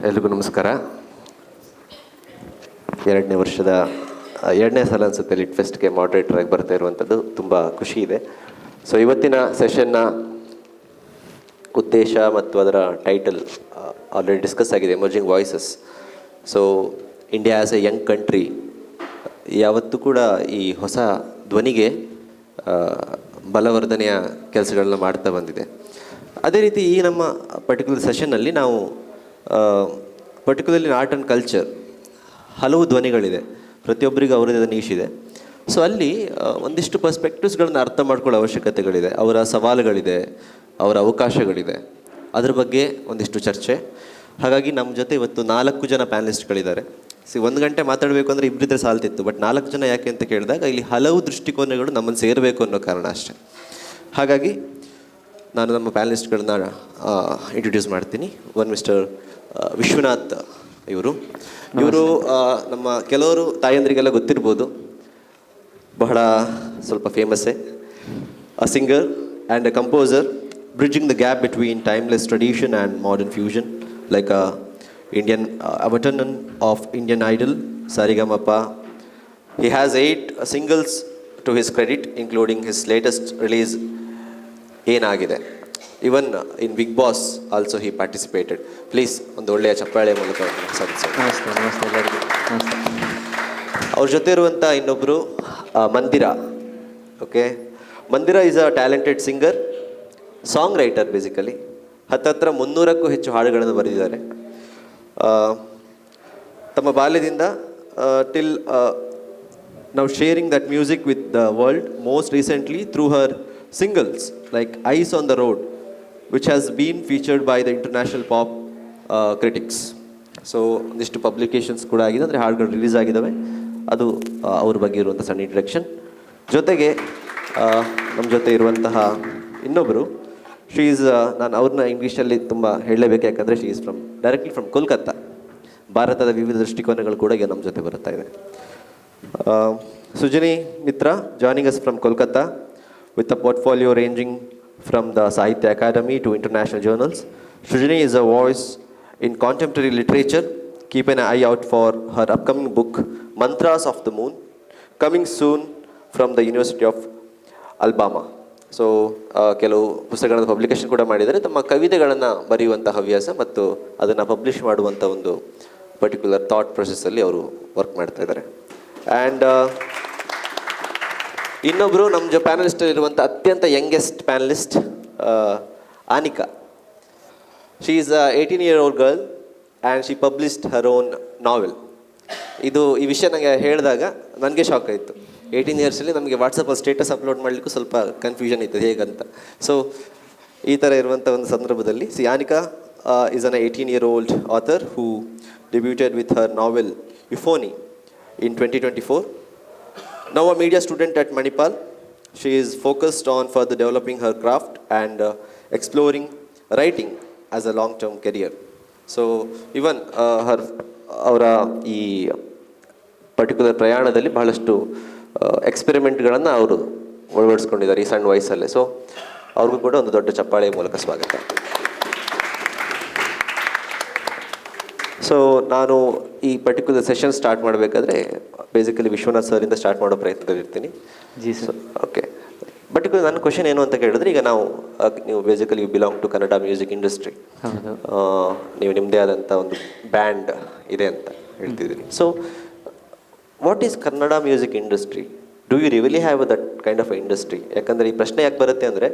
ಎಲ್ರಿಗೂ ನಮಸ್ಕಾರ. ಎರಡನೇ ಸಲ ಅನಿಸುತ್ತೆ ಲಿಟ್ ಫೆಸ್ಟ್ಗೆ ಮಾಡರೇಟರ್ ಆಗಿ ಬರ್ತಾ ಇರುವಂಥದ್ದು. ತುಂಬ ಖುಷಿ ಇದೆ. ಸೊ ಇವತ್ತಿನ ಸೆಷನ್ನ ಉದ್ದೇಶ ಮತ್ತು ಅದರ ಟೈಟಲ್ ಆಲ್ರೆಡಿ ಡಿಸ್ಕಸ್ ಆಗಿದೆ, emerging voices. So India as A Young country ಯಾವತ್ತೂ ಕೂಡ ಈ ಹೊಸ ಧ್ವನಿಗೆ ಬಲವರ್ಧನೆಯ ಕೆಲಸಗಳನ್ನ ಮಾಡ್ತಾ ಬಂದಿದೆ. ಅದೇ ರೀತಿ ಈ ನಮ್ಮ ಪರ್ಟಿಕ್ಯುಲರ್ ಸೆಷನ್ನಲ್ಲಿ ನಾವು ಪರ್ಟಿಕ್ಯುಲರ್ಲಿ ಆರ್ಟ್ ಆ್ಯಂಡ್ ಕಲ್ಚರ್, ಹಲವು ಧ್ವನಿಗಳಿದೆ, ಪ್ರತಿಯೊಬ್ಬರಿಗೂ ಅವರದೇ ನೀಶ್ ಇದೆ. ಸೊ ಅಲ್ಲಿ ಒಂದಿಷ್ಟು ಪರ್ಸ್ಪೆಕ್ಟಿವ್ಸ್ಗಳನ್ನ ಅರ್ಥ ಮಾಡ್ಕೊಳ್ಳೋ ಅವಶ್ಯಕತೆಗಳಿದೆ, ಅವರ ಸವಾಲುಗಳಿದೆ, ಅವರ ಅವಕಾಶಗಳಿದೆ, ಅದ್ರ ಬಗ್ಗೆ ಒಂದಿಷ್ಟು ಚರ್ಚೆ. ಹಾಗಾಗಿ ನಮ್ಮ ಜೊತೆ ಇವತ್ತು 4 ಜನ ಪ್ಯಾನಲಿಸ್ಟ್ಗಳಿದ್ದಾರೆ. 1 ಗಂಟೆ ಮಾತಾಡಬೇಕು ಅಂದರೆ ಇಬ್ಬರಿದ್ರೆ ಸಾಲ್ತಿತ್ತು, ಬಟ್ 4 ಜನ ಯಾಕೆ ಅಂತ ಕೇಳಿದಾಗ ಇಲ್ಲಿ ಹಲವು ದೃಷ್ಟಿಕೋನಗಳು ನಮ್ಮನ್ನು ಸೇರಬೇಕು ಅನ್ನೋ ಕಾರಣ ಅಷ್ಟೆ. ಹಾಗಾಗಿ ನಾನು ನಮ್ಮ ಪ್ಯಾನಲಿಸ್ಟ್ಗಳನ್ನ ಇಂಟ್ರೊಡ್ಯೂಸ್ ಮಾಡ್ತೀನಿ. ಮಿಸ್ಟರ್ ವಿಶ್ವನಾಥ್ ಇವರು ನಮ್ಮ ಕೆಲವರು ತಾಯಂದ್ರಿಗೆಲ್ಲ ಗೊತ್ತಿರ್ಬೋದು, ಬಹಳ ಸ್ವಲ್ಪ ಫೇಮಸ್ಸೇ. A singer and a composer, bridging the gap between timeless tradition and modern fusion, like Indian veteran of Indian Idol, Sarigamappa. He has 8 singles to his credit, including his latest release, Eenagide. Even in Big Boss also he participated. Please, ಒಂದು ಒಳ್ಳೆಯ ಚಪ್ಪಾಳೆ ಮೂಲಕ ಸ್ವಾಗತಿಸಿ. ನಮಸ್ತೆ ಎಲ್ಲರಿಗೂ ನಮಸ್ತೆ. ಅವ್ರ ಜೊತೆ ಇರುವಂಥ ಇನ್ನೊಬ್ಬರು Mandira. Okay, Mandira is a talented singer, songwriter. Basically ಹತ್ತತ್ರ 300ಕ್ಕೂ ಹೆಚ್ಚು ಹಾಡುಗಳನ್ನು ಬರೆದಿದ್ದಾರೆ. ತಮ್ಮ ಬಾಲ್ಯದಿಂದ ಟಿಲ್ ನಾವು sharing that music with the world, most recently through her singles like Eyes on the Road, which has been featured by the international pop critics. So ಒಂದಿಷ್ಟು publications ಕೂಡ ಆಗಿದೆ, ಅಂದರೆ ಹಾಡುಗಳು ರಿಲೀಸ್ ಆಗಿದ್ದಾವೆ. ಅದು ಅವ್ರ ಬಗ್ಗೆ ಇರುವಂಥ ಸಣ್ಣ ಇಂಟ್ರಡಕ್ಷನ್. ಜೊತೆಗೆ ನಮ್ಮ ಜೊತೆ ಇರುವಂತಹ ಇನ್ನೊಬ್ಬರು, ಶಿ ಈಸ್, ನಾನು ಅವ್ರನ್ನ ಇಂಗ್ಲೀಷಲ್ಲಿ ತುಂಬ ಹೇಳಲೇಬೇಕು, ಯಾಕಂದರೆ she is directly from Kolkata. ಭಾರತದ ವಿವಿಧ ದೃಷ್ಟಿಕೋನಗಳು ಕೂಡ ಈಗ ನಮ್ಮ ಜೊತೆ ಬರುತ್ತಾ ಇದೆ. Srijani Mitra joining us from Kolkata with a portfolio ranging from the Sahitya Academy to international journals. Srijani is a voice in contemporary literature. Keep an eye out for her upcoming book, Mantras of the Moon, coming soon from the University of Alabama. So ಕೆಲವು ಪುಸ್ತಕಗಳನ್ನು publication ಕೂಡ ಮಾಡಿದ್ದಾರೆ. ತಮ್ಮ ಕವಿತೆಗಳನ್ನು ಬರೆಯುವಂಥ ಹವ್ಯಾಸ ಮತ್ತು ಅದನ್ನು publish ಮಾಡುವಂಥ ಒಂದು ಪರ್ಟಿಕ್ಯುಲರ್ ಥಾಟ್ ಪ್ರೊಸೆಸ್ಸಲ್ಲಿ ಅವರು ವರ್ಕ್ ಮಾಡ್ತಾ ಇದ್ದಾರೆ. ಆ್ಯಂಡ್ ಇನ್ನೊಬ್ಬರು ನಮ್ಮ ಪ್ಯಾನಲಿಸ್ಟಲ್ಲಿರುವಂಥ ಅತ್ಯಂತ youngest panelist, Anika. She is a 18-year-old girl and she published her own novel. ಈ ವಿಷಯ ನನಗೆ ಹೇಳಿದಾಗ ನನಗೆ ಶಾಕ್ ಆಯಿತು. 18 ಇಯರ್ಸಲ್ಲಿ ನಮಗೆ ವಾಟ್ಸಪ್ಪಲ್ಲಿ ಸ್ಟೇಟಸ್ ಅಪ್ಲೋಡ್ ಮಾಡಲಿಕ್ಕೂ ಸ್ವಲ್ಪ ಕನ್ಫ್ಯೂಷನ್ ಇತ್ತು ಹೇಗಂತ. ಸೊ ಈ ಥರ ಇರುವಂಥ ಒಂದು ಸಂದರ್ಭದಲ್ಲಿ Anika is an 18-year-old author who debuted with her novel Euphony in 2024. Now a media student at Manipal, she is focused on further developing her craft and exploring writing as a long-term career. So even ಅವರ ಈ particular ಪ್ರಯಾಣದಲ್ಲಿ ಬಹಳಷ್ಟು ಎಕ್ಸ್ಪೆರಿಮೆಂಟ್ಗಳನ್ನು ಅವರು ಅಳವಡಿಸ್ಕೊಂಡಿದ್ದಾರೆ ಈ ಸಣ್ಣ ವಯಸ್ಸಲ್ಲೇ. So ಅವ್ರಿಗೂ ಕೂಡ ಒಂದು ದೊಡ್ಡ ಚಪ್ಪಾಳೆಯ ಮೂಲಕ ಸ್ವಾಗತ. ಸೊ ನಾನು ಈ ಪರ್ಟಿಕ್ಯುಲರ್ ಸೆಷನ್ ಸ್ಟಾರ್ಟ್ ಮಾಡಬೇಕಾದ್ರೆ ಬೇಸಿಕಲಿ ವಿಶ್ವನಾಥ್ ಸರಿಂದ ಸ್ಟಾರ್ಟ್ ಮಾಡೋ ಪ್ರಯತ್ನದಲ್ಲಿರ್ತೀನಿ. ಜಿ ಸರ್. ಓಕೆ, ಪರ್ಟಿಕ್ಯುಲರ್ ನನ್ನ ಕ್ವಶನ್ ಏನು ಅಂತ ಕೇಳಿದ್ರೆ, ಈಗ ನೀವು basically you belong to Kannada music industry. ನೀವು ನಿಮ್ಮದೇ ಆದಂಥ ಒಂದು ಬ್ಯಾಂಡ್ ಇದೆ ಅಂತ ಹೇಳ್ತಿದ್ದೀರಿ. So what is Kannada music industry? Do you really have that kind of industry? ಯಾಕಂದರೆ ಈ ಪ್ರಶ್ನೆ ಯಾಕೆ ಬರುತ್ತೆ ಅಂದರೆ,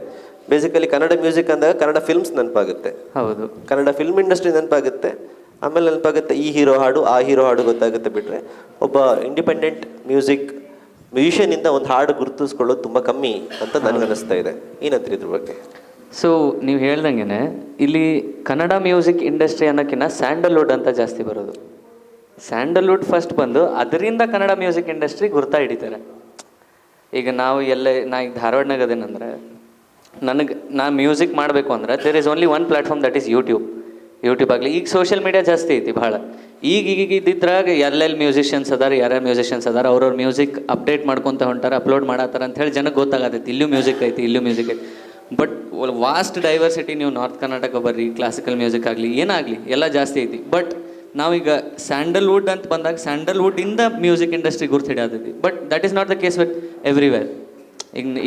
ಬೇಸಿಕಲಿ ಕನ್ನಡ ಮ್ಯೂಸಿಕ್ ಅಂದಾಗ ಕನ್ನಡ ಫಿಲ್ಮ್ಸ್ ನೆನಪಾಗುತ್ತೆ. ಹೌದು, ಕನ್ನಡ ಫಿಲ್ಮ್ ಇಂಡಸ್ಟ್ರಿ ನೆನಪಾಗುತ್ತೆ. ಆಮೇಲೆ ನೆನಪಾಗುತ್ತೆ ಈ ಹೀರೋ ಹಾಡು, ಆ ಹೀರೋ ಹಾಡು ಗೊತ್ತಾಗುತ್ತೆ. ಬಿಟ್ಟರೆ ಒಬ್ಬ ಇಂಡಿಪೆಂಡೆಂಟ್ ಮ್ಯೂಸಿಷಿಯನಿಂದ ಒಂದು ಹಾಡು ಗುರುತಿಸ್ಕೊಳ್ಳೋದು ತುಂಬ ಕಮ್ಮಿ ಅಂತ ನನಗನ್ನಿಸ್ತಾ ಇದೆ. ಏನಂತೀರಿ ಇದ್ರ ಬಗ್ಗೆ? ಸೊ ನೀವು ಹೇಳ್ದಂಗೆ ಇಲ್ಲಿ ಕನ್ನಡ ಮ್ಯೂಸಿಕ್ ಇಂಡಸ್ಟ್ರಿ ಅನ್ನೋಕ್ಕಿಂತ ಸ್ಯಾಂಡಲ್ವುಡ್ ಅಂತ ಜಾಸ್ತಿ ಬರೋದು. ಸ್ಯಾಂಡಲ್ವುಡ್ ಫಸ್ಟ್ ಬಂದು ಅದರಿಂದ ಕನ್ನಡ ಮ್ಯೂಸಿಕ್ ಇಂಡಸ್ಟ್ರಿ ಗುರ್ತಾ ಹಿಡಿತಾರೆ. ಈಗ ನಾವು ನಾ ಈಗ ಧಾರವಾಡನಾಗ ಅದೇನಂದ್ರೆ, ನಾನು ಮ್ಯೂಸಿಕ್ ಮಾಡಬೇಕು ಅಂದರೆ there is only one platform, that is YouTube ಆಗಲಿ. ಈಗ ಸೋಷಿಯಲ್ ಮೀಡಿಯಾ ಜಾಸ್ತಿ ಐತಿ ಭಾಳ. ಈಗ ಇದ್ದಿದ್ರಾಗ ಎಲ್ಲೆಲ್ಲಿ ಮ್ಯೂಸಿಷಿಯನ್ಸ್ ಅದಾರ, ಯಾರ್ಯಾರು ಮ್ಯೂಸಿಷಿಯನ್ಸ್ ಅದಾರ, ಅವ್ರವ್ರ ಮ್ಯೂಸಿಕ್ ಅಪ್ಡೇಟ್ ಮಾಡ್ಕೊತ ಹೊಂಟಾರ, ಅಪ್ಲೋಡ್ ಮಾಡತ್ತಾರ ಅಂತ ಹೇಳಿ ಜನಕ್ಕೆ ಗೊತ್ತಾಗತ್ತೈತಿ, ಇಲ್ಲೂ ಮ್ಯೂಸಿಕ್ ಐತಿ. ಬಟ್ ವಾಸ್ಟ್ ಡೈವರ್ಸಿಟಿ ನೀವು ನಾರ್ತ್ ಕರ್ನಾಟಕ ಬರ್ರಿ, ಕ್ಲಾಸಿಕಲ್ ಮ್ಯೂಸಿಕ್ ಆಗಲಿ ಏನಾಗಲಿ ಎಲ್ಲ ಜಾಸ್ತಿ ಐತಿ. ಬಟ್ ನಾವೀಗ ಸ್ಯಾಂಡಲ್ವುಡ್ ಅಂತ ಬಂದಾಗ ಸ್ಯಾಂಡಲ್ವುಡ್ಡಿಂದ ಮ್ಯೂಸಿಕ್ ಇಂಡಸ್ಟ್ರಿ ಗುರ್ತು ಹಿಡಿಯತೈತಿ. But that is not the case with everywhere.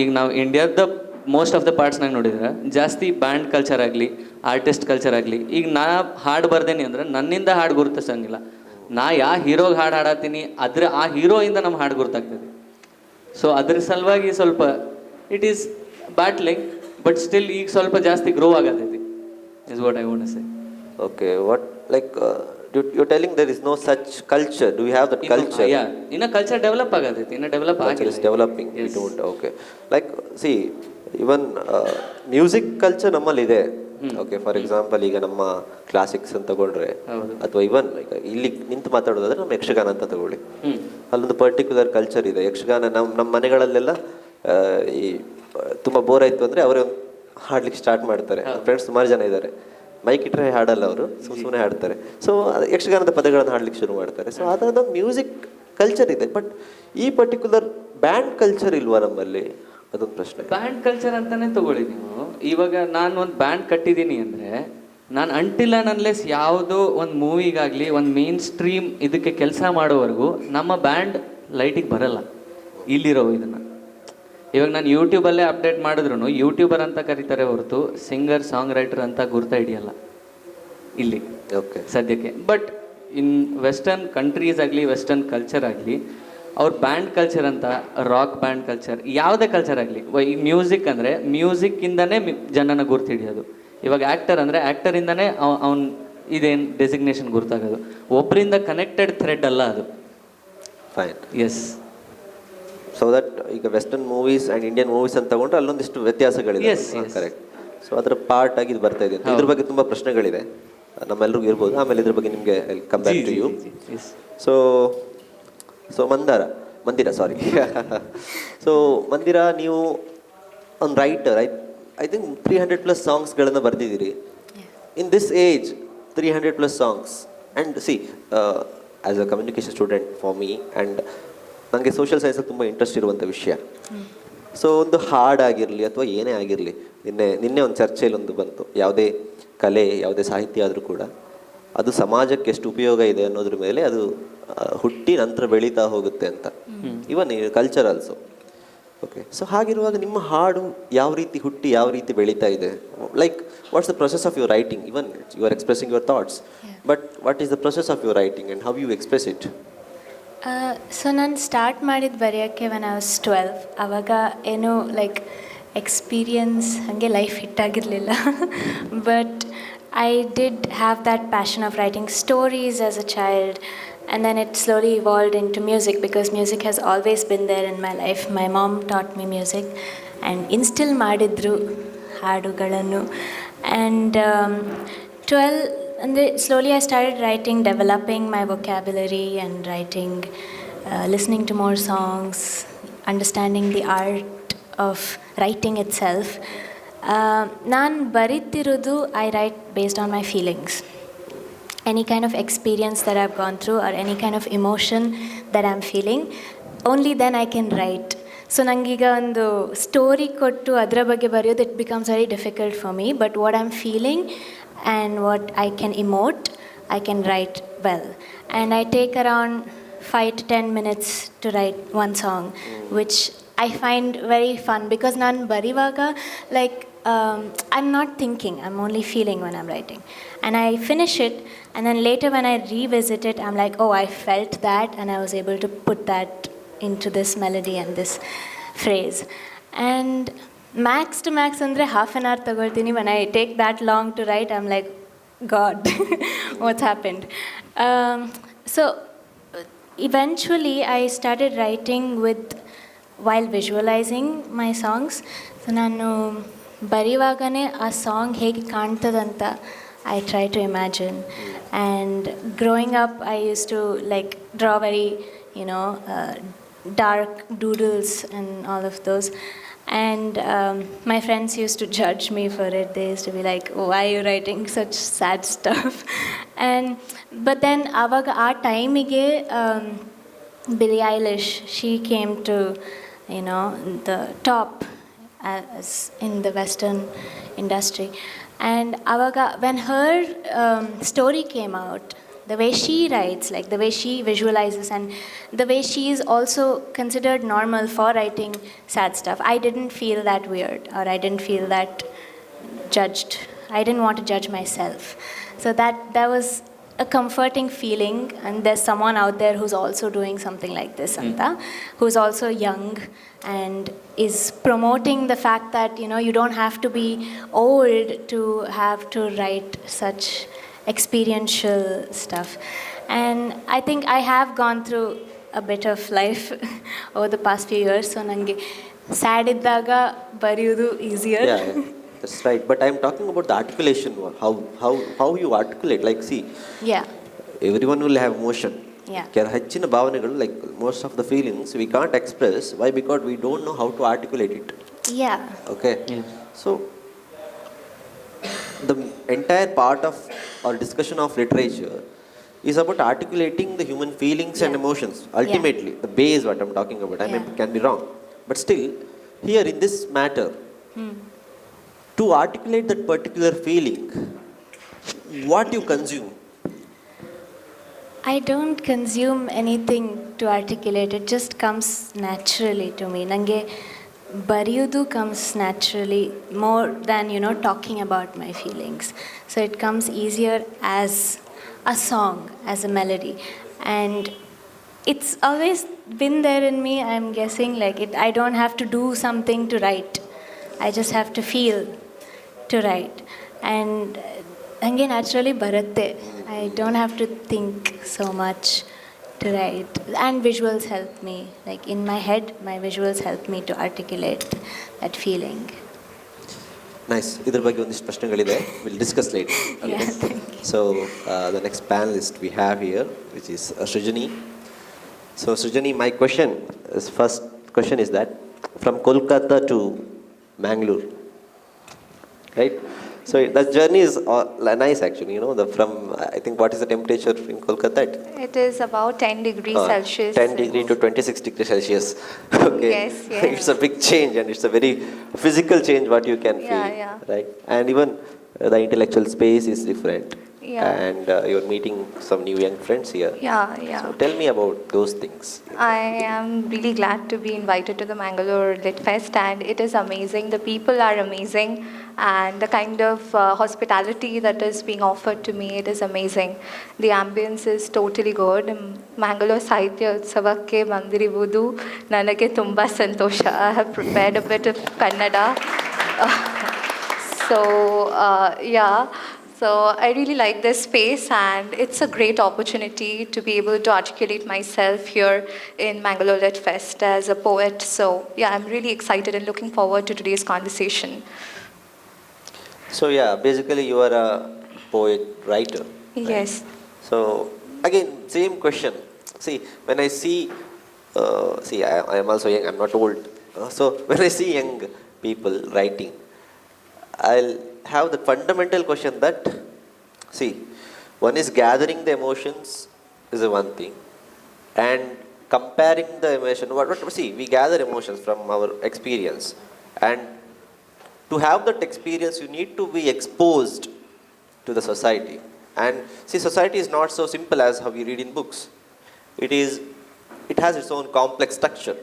ಈಗ ನಾವು ಇಂಡಿಯಾದ ಮೋಸ್ಟ್ ಆಫ್ ದ ಪಾರ್ಟ್ಸ್ನಾಗ ನೋಡಿದ್ರೆ ಜಾಸ್ತಿ ಬ್ಯಾಂಡ್ ಕಲ್ಚರ್ ಆಗಲಿ, ಆರ್ಟಿಸ್ಟ್ ಕಲ್ಚರ್ ಆಗಲಿ. ಈಗ ನಾ ಹಾಡು ಬರ್ದೇನಿ ಅಂದ್ರೆ ನನ್ನಿಂದ ಹಾಡು ಗುರುತಿಸಂಗಿಲ್ಲ. ನಾ ಹೀರೋಗೆ ಹಾಡು ಹಾಡತ್ತೀನಿ, ಆ ಹೀರೋಯಿಂದ ನಮ್ಮ ಹಾಡು ಗುರ್ತಾಗ್ತದೆ. ಸೊ ಅದ್ರ ಸಲುವಾಗಿ ಸ್ವಲ್ಪ it is battling, but still ಈಗ ಸ್ವಲ್ಪ ಜಾಸ್ತಿ ಗ್ರೋ ಆಗತೈತಿ is what I want to say. Okay, what like you're telling there is no such culture. Do you have that culture? ಇನ್ನ ಕಲ್ಚರ್ ಡೆವಲಪ್ ಆಗತೈತಿ, ಇನ್ನ ಡೆವಲಪ್ Culture ಆಗಿಲ್ಲ. is developing. We don't. Okay, like see, even music culture ನಮ್ಮಲ್ಲಿ ಇದೆ. Okay, for example ಈಗ ನಮ್ಮ classics ಅಂತ ತಗೊಂಡ್ರೆ, ಅಥವಾ ಇವನ್ ಈಗ ಇಲ್ಲಿ ನಿಂತು ಮಾತಾಡೋದಾದ್ರೆ ನಮ್ಮ ಯಕ್ಷಗಾನ ಅಂತ ತಗೊಳ್ಳಿ. ಅಲ್ಲೊಂದು ಪರ್ಟಿಕ್ಯುಲರ್ ಕಲ್ಚರ್ ಇದೆ. ಯಕ್ಷಗಾನ ನಮ್ಮ ಮನೆಗಳಲ್ಲೆಲ್ಲ ಈ ತುಂಬ ಬೋರ್ ಆಯಿತು ಅಂದರೆ ಅವರೇ ಹಾಡ್ಲಿಕ್ಕೆ ಸ್ಟಾರ್ಟ್ ಮಾಡ್ತಾರೆ. ಫ್ರೆಂಡ್ಸ್ ಸುಮಾರು ಜನ ಇದ್ದಾರೆ, ಮೈಕ್ ಇಟ್ಟರೆ ಹಾಡಲ್ಲ ಅವರು, ಸುಮ್ಮನೆ ಹಾಡ್ತಾರೆ. ಸೊ ಯಕ್ಷಗಾನದ ಪದಗಳನ್ನು ಹಾಡ್ಲಿಕ್ಕೆ ಶುರು ಮಾಡ್ತಾರೆ. ಸೊ ಅದೊಂದು ಮ್ಯೂಸಿಕ್ ಕಲ್ಚರ್ ಇದೆ. ಬಟ್ ಈ ಪರ್ಟಿಕ್ಯುಲರ್ ಬ್ಯಾಂಡ್ ಕಲ್ಚರ್ ಇಲ್ವಾ ನಮ್ಮಲ್ಲಿ? ಅದೊಂದು ಪ್ರಶ್ನೆ. ಬ್ಯಾಂಡ್ ಕಲ್ಚರ್ ಅಂತಾನೆ ತಗೊಳ್ಳಿ ನೀವು. ಇವಾಗ ನಾನು ಒಂದು ಬ್ಯಾಂಡ್ ಕಟ್ಟಿದ್ದೀನಿ ಅಂದರೆ ನಾನು ಅಂಟಿಲ್ಲ ಅನ್ಲೆಸ್ ಯಾವುದೋ ಒಂದು ಮೂವಿಗಾಗಲಿ ಒಂದು ಮೇನ್ ಸ್ಟ್ರೀಮ್ ಇದಕ್ಕೆ ಕೆಲಸ ಮಾಡೋವರೆಗೂ ನಮ್ಮ ಬ್ಯಾಂಡ್ ಲೈಟಿಗೆ ಬರಲ್ಲ ಇಲ್ಲಿರೋ ಇದನ್ನು. ಇವಾಗ ನಾನು ಯೂಟ್ಯೂಬಲ್ಲೇ ಅಪ್ಡೇಟ್ ಮಾಡಿದ್ರು ಯೂಟ್ಯೂಬರ್ ಅಂತ ಕರೀತಾರೆ ಹೊರತು ಸಿಂಗರ್ ಸಾಂಗ್ ರೈಟರ್ ಅಂತ ಗುರ್ತ ಹಿಡಿಯಲ್ಲ ಇಲ್ಲಿ ಸದ್ಯಕ್ಕೆ. ಬಟ್ ಇನ್ ವೆಸ್ಟರ್ನ್ ಕಂಟ್ರೀಸ್ ಆಗಲಿ, ವೆಸ್ಟರ್ನ್ ಕಲ್ಚರ್ ಆಗಲಿ, ಅವ್ರ ಬ್ಯಾಂಡ್ ಕಲ್ಚರ್ ಅಂತ, ರಾಕ್ ಬ್ಯಾಂಡ್ ಕಲ್ಚರ್, ಯಾವುದೇ ಕಲ್ಚರ್ ಆಗಲಿ, ಈ ಮ್ಯೂಸಿಕ್ ಅಂದರೆ ಮ್ಯೂಸಿಕ್ಕಿಂದನೇ ಜನನ ಗುರ್ತು ಹಿಡಿಯೋದು. ಇವಾಗ ಆ್ಯಕ್ಟರ್ ಅಂದರೆ ಆ್ಯಕ್ಟರಿಂದನೇ ಅವ್ನು ಇದೇನು ಡೆಸಿಗ್ನೇಷನ್ ಗುರ್ತಾಗೋದು. ಒಬ್ಬರಿಂದ ಕನೆಕ್ಟೆಡ್ ಥ್ರೆಡ್ ಅಲ್ಲ ಅದು. Fine, yes. ಸೊ ದಟ್ ಈಗ western movies and Indian movies ಅಂತ ತಗೊಂಡ್ರೆ ಅಲ್ಲೊಂದಿಷ್ಟು ವ್ಯತ್ಯಾಸಗಳಿದೆ. ಕರೆಕ್ಟ್. ಸೊ ಅದರ ಪಾರ್ಟ್ ಆಗಿ ಇದು ಬರ್ತಾ ಇದೆ. ಇದ್ರ ಬಗ್ಗೆ ತುಂಬ ಪ್ರಶ್ನೆಗಳಿದೆ, ನಮ್ಮೆಲ್ರಿಗೂ ಇರ್ಬೋದು. ಆಮೇಲೆ ಇದ್ರ ಬಗ್ಗೆ ನಿಮಗೆ come back to you. So Mandira sorry so Mandira, ನೀವು ಒಂದು ರೈಟರ್. ಐ ಥಿಂಕ್ 300+ ಸಾಂಗ್ಸ್ಗಳನ್ನು ಬರೆದಿದ್ದೀರಿ. In this age 300+ songs. And see, as a communication student for me, and ನನಗೆ ಸೋಷಿಯಲ್ ಸೈನ್ಸಲ್ಲಿ ತುಂಬ ಇಂಟ್ರೆಸ್ಟ್ ಇರುವಂಥ ವಿಷಯ. ಸೊ ಒಂದು ಹಾಡಾಗಿರಲಿ ಅಥವಾ ಏನೇ ಆಗಿರಲಿ, ನಿನ್ನೆ ಒಂದು ಚರ್ಚೆಯಲ್ಲಿ ಒಂದು ಬಂತು, ಯಾವುದೇ ಕಲೆ, ಯಾವುದೇ ಸಾಹಿತ್ಯ ಆದರೂ ಕೂಡ ಅದು ಸಮಾಜಕ್ಕೆ ಎಷ್ಟು ಉಪಯೋಗ ಇದೆ ಅನ್ನೋದ್ರ ಮೇಲೆ ಅದು ಹುಟ್ಟಿ ನಂತರ ಬೆಳೀತಾ ಹೋಗುತ್ತೆ ಅಂತ. ಇವನ್ ಕಲ್ಚರ್ ಆಲ್ಸೋ. ಓಕೆ, ಸೊ ಹಾಗಿರುವಾಗ ನಿಮ್ಮ ಹಾಡು ಯಾವ ರೀತಿ ಹುಟ್ಟಿ ಯಾವ ರೀತಿ ಬೆಳೀತಾ ಇದೆ? Like what's the process of your writing? Even you are expressing your thoughts, but what is the process of your writing and how you express it? So ನಾನು ಸ್ಟಾರ್ಟ್ ಮಾಡಿದ್ದು ಬರೆಯೋಕ್ಕೆ when I was 12. ಆವಾಗ ಏನೂ like experience ಹಾಗೆ life ಹಿಟ್ಟಾಗಿರಲಿಲ್ಲ. But I did have that passion of writing stories as a child, and then it slowly evolved into music because music has always been there in my life. My mom taught me music and instill ಮಾಡಿದ್ರು ಹಾಡುಗಳನ್ನು. And 12, and slowly I started writing, developing my vocabulary and writing, listening to more songs, understanding the art of writing itself. ನಾನು ಬರೀತಿರೋದು I write based on my feelings. Any kind of experience that I've gone through or any kind of emotion that I'm feeling, only then I can write. So ನನಗೀಗ ಒಂದು story ಕೊಟ್ಟು ಅದರ ಬಗ್ಗೆ ಬರೆಯೋದು it becomes very difficult for me. But what I am feeling and what I can emote, I can write well. And I take around 5 to 10 minutes to write one song, which I find very fun because nan barivaga like I'm not thinking, I'm only feeling when I'm writing. And I finish it, and then later when I revisit it, I'm like, oh, I felt that, and I was able to put that into this melody and this phrase. And max to max andre half an hour tagoltini. When I take that long to write, I'm like, God, what's happened? So eventually I started writing while visualizing my songs. So nanu barivagane aa song hege kaantadanta I try to imagine. And growing up I used to like draw very dark doodles and all of those. And my friends used to judge me for it. They used to be like, oh, why are you writing such sad stuff? But then avaga aa time ige Billie Eilish, she came to the top as in the Western industry. And Avaga, when her story came out, the way she writes, like the way she visualizes, and the way she is also considered normal for writing sad stuff, I didn't feel that weird, or I didn't feel that judged. I didn't want to judge myself. So that was a comforting feeling, and there's someone out there who's also doing something like this, Anta, who's also young and is promoting the fact that, you know, you don't have to be old to have to write such experiential stuff. And I think I have gone through a bit of life over the past few years, so nange sad iddaga bariyudu easier. Yeah, that's right. But I'm talking about the articulation. How you articulate. Like, see, Yeah. everyone will have emotion. Yeah. ಹೆಚ್ಚಿನ ಭಾವನೆಗಳು, like most of the feelings we can't express. Why? Because we don't know how to articulate it. Yeah. Okay. Yeah. So the entire part of our discussion of literature is about articulating the human feelings and Yeah. emotions. Ultimately, the base what I'm talking about. I mean, Yeah. it can be wrong, but still, here in this matter, to articulate that particular feeling, what you consume. I don't consume anything to articulate. It just comes naturally to me. Nange bariyudu comes naturally more than, you know, talking about my feelings. So it comes easier as a song, as a melody. And it's always been there in me. I'm guessing like it. I don't have to do something to write. I just have to feel to write. And hange naturally baratte. I don't have to think so much to write. And visuals help me. Like in my head, my visuals help me to articulate that feeling. Nice. ಇದ್ರ ಬಗ್ಗೆ ಒಂದಿಷ್ಟು ಪ್ರಶ್ನೆಗಳಿದೆ. We'll discuss later. Yeah, thank you. So the next panelist we have here, which is Srijani. So Srijani, my first question is that from Kolkata to Mangalore, right? So that journey is nice actually, you know, I think what is the temperature in Kolkata? It is about 10 degrees Celsius. 10 degree to 26 degrees Celsius. Okay. Yes, yes. It's a big change, and it's a very physical change what you can Yeah, feel, yeah. right? And even the intellectual space is different. Yeah. And you're meeting some new young friends here. Yeah, yeah. So tell me about those things. I am really glad to be invited to the Mangalore Lit Fest, and it is amazing. The people are amazing, and the kind of hospitality that is being offered to me, it is amazing. The ambience is totally good. Mangalore Sahitya Utsavakke Mandirivudu Nanage Tumba Santosha. I have prepared a bit of Kannada. So, yeah. So I really like this space, and it's a great opportunity to be able to articulate myself here in Mangalore Lit Fest as a poet. So yeah, I'm really excited and looking forward to today's conversation. So yeah, basically you are a poet, writer. Right? Yes. So again, same question. See, when I see, I am also young, I'm not old. So when I see young people writing, I'll have the fundamental question that, see, one is gathering the emotions is a one thing, and comparing the emotion. See, we gather emotions from our experience, and to have that experience, you need to be exposed to the society. And see, society is not so simple as how we read in books. It has its own complex structure.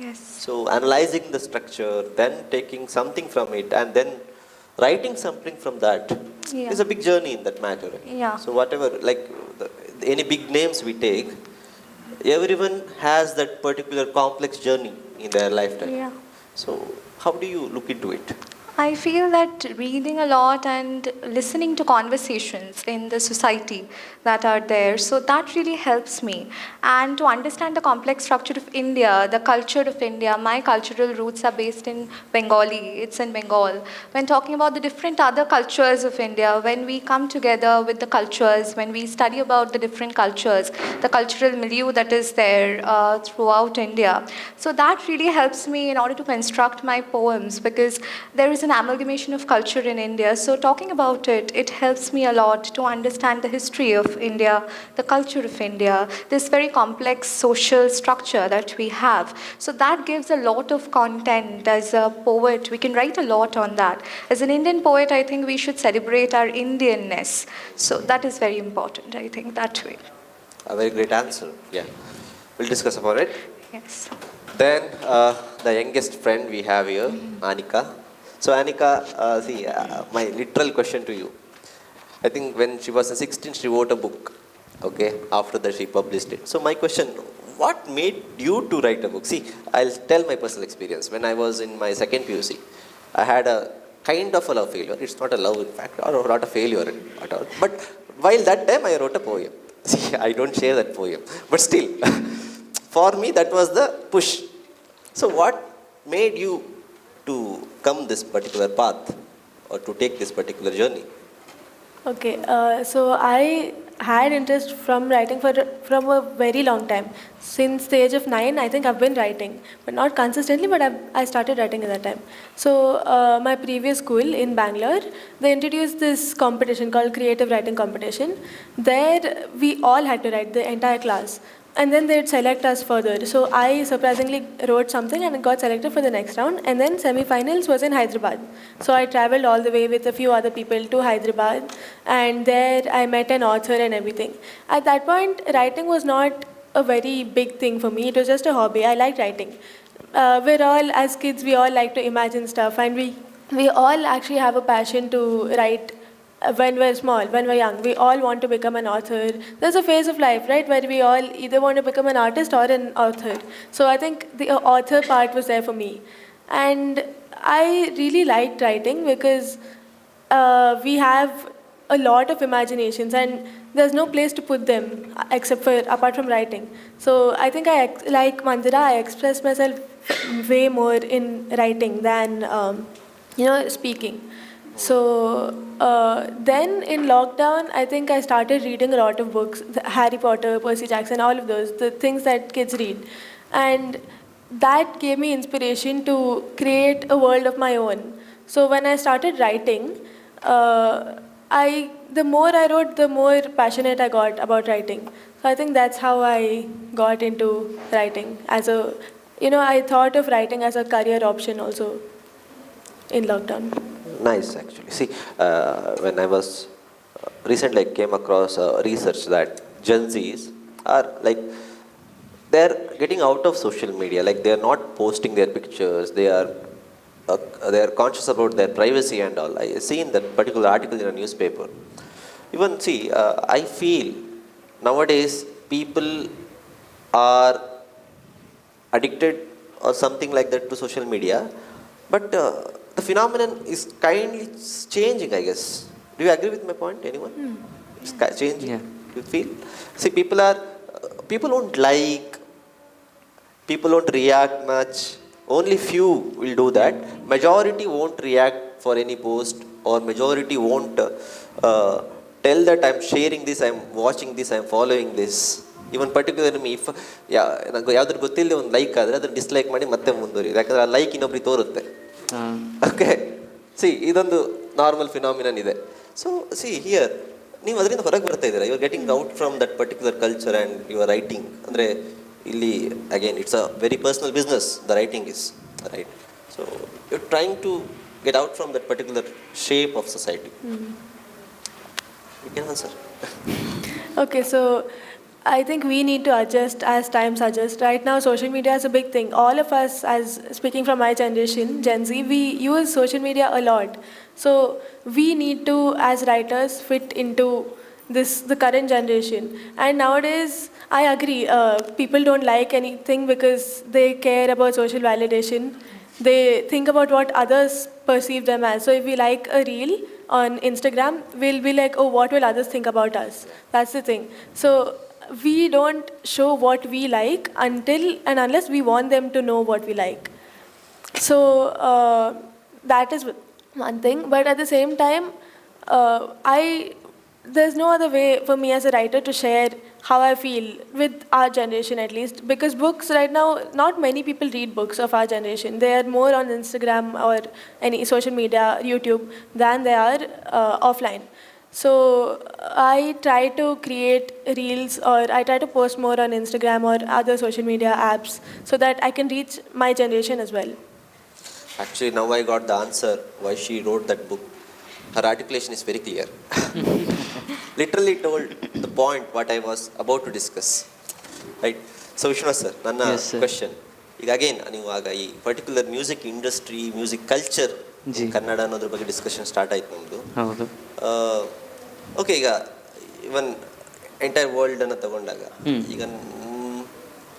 Yes. So analyzing the structure, then taking something from it, and then writing something from that is a big journey in that matter. Yeah. So whatever, like any big names we take, everyone has that particular complex journey in their lifetime. Yeah. So how do you look into it? I feel that reading a lot and listening to conversations in the society that are there, so that really helps me. And to understand the complex structure of India, the culture of India, my cultural roots are based in Bengali, it's in Bengal. When talking about the different other cultures of India, when we come together with the cultures, when we study about the different cultures, the cultural milieu that is there throughout India, so that really helps me in order to construct my poems, because there is an amalgamation of culture in India. So talking about it, it helps me a lot to understand the history of India, the culture of India, this very complex social structure that we have. So that gives a lot of content. As a poet, we can write a lot on that. As an Indian poet, I think we should celebrate our Indianness. So that is very important, I think, that way. A very great answer. Yeah. We'll discuss about it. Yes. Then the youngest friend we have here, Aanika. So Aanika, my literal question to you. I think when she was 16, she wrote a book. Okay, after that she published it. So my question, what made you to write a book? See, I'll tell my personal experience. When I was in my second PUC, I had a kind of a love failure. It's not a love, in fact, or not a failure at all. But while that time, I wrote a poem. See, I don't share that poem. But still, for me, that was the push. So what made you to come this particular path or to take this particular journey? Okay, so I had interest from writing from a very long time. Since the age of 9, I think I've been writing, but not consistently, but I started writing at that time. So my previous school in Bangalore, they introduced this competition called Creative Writing Competition. There we all had to write, the entire class. And then they'd select us further. So I surprisingly wrote something and got selected for the next round. And then semi-finals was in Hyderabad. So I traveled all the way with a few other people to Hyderabad. And there I met an author and everything. At that point, writing was not a very big thing for me. It was just a hobby. I liked writing. We're all, as kids, we all like to imagine stuff. And we all actually have a passion to write. When we're small, when we're young, we all want to become an author. There's a phase of life, right, where we all either want to become an artist or an author. So I think the author part was there for me. And I really liked writing because we have a lot of imaginations and there's no place to put them apart from writing. So I think like Mandira, I express myself way more in writing than speaking. So then in lockdown, I think I started reading a lot of books, Harry Potter, Percy Jackson, all of those, the things that kids read. And that gave me inspiration to create a world of my own. So when I started writing, the more I wrote, the more passionate I got about writing. So I think that's how I got into writing. I thought of writing as a career option also in lockdown. Nice, actually. See, when I was recently, I came across research that Gen Zs are they're getting out of social media. Like they're not posting their pictures. They are conscious about their privacy and all. I seen that particular article in a newspaper. Even I feel nowadays people are addicted or something like that to social media, but the phenomenon is kindly changing, I guess. Do you agree with my point, anyone? It's changing. Yeah. You feel? See, people don't like, people don't react much. Only few will do that. Majority won't react for any post, or majority won't tell that I'm sharing this, I'm watching this, I'm following this. Even particularly me, if ನನಗೆ ಯಾವ್ದಾದ್ರು ಗೊತ್ತಿಲ್ಲ ಒಂದು like ಆದರೆ ಅದನ್ನು dislike ಮಾಡಿ ಮತ್ತೆ ಮುಂದುವರಿಯೋದು, ಯಾಕಂದರೆ ಆ ಲೈಕ್ ಇನ್ನೊಬ್ರಿಗೆ ತೋರುತ್ತೆ. ಓಕೆ, ಇದೊಂದು ನಾರ್ಮಲ್ ಫಿನಾಮಿನನ್ ಇದೆ. ಸೊ ಹಿಯರ್ ನೀವು ಅದರಿಂದ ಹೊರಗೆ ಬರ್ತಾ ಇದ್ದೀರಾ, you are getting out from that particular culture and you are writing. ಅಂದರೆ ಇಲ್ಲಿ again it's a very personal business, the writing is right. So you are trying to get out from that particular shape of society. You can answer. Okay, so I think we need to adjust as times adjust. Right now, social media is a big thing. All of us, as speaking from my generation, Gen Z, we use social media a lot. So we need to, as writers, fit into the current generation. And nowadays, I agree, people don't like anything because they care about social validation. They think about what others perceive them as. So if we like a reel on Instagram, we'll be like, oh, what will others think about us? That's the thing. So we don't show what we like until and unless we want them to know what we like. So that is one thing. But at the same time, there's no other way for me as a writer to share how I feel with our generation, at least, because books right now, not many people read books of our generation. They are more on Instagram or any social media, YouTube, than they are offline. So I try to create reels, or I try to post more on Instagram or other social media apps so that I can reach my generation as well. Actually, now I got the answer why she wrote that book. Her articulation is very clear. Literally told the point what I was about to discuss. Right? So Vishwanath sir, ನನ್ನ Yes, sir. Question ಈಗ again ನೀವು ಆಗ ಈ particular music industry, music culture G. Kannada ಅನ್ನೋದ್ರ ಬಗ್ಗೆ discussion start ಆಯ್ತು ನಮ್ಮದು. ಹೌದು. ಓಕೆ, ಈಗ ಇವನ್ ಎಂಟೈರ್ ವರ್ಲ್ಡ್ ಅನ್ನು ತಗೊಂಡಾಗ ಈಗ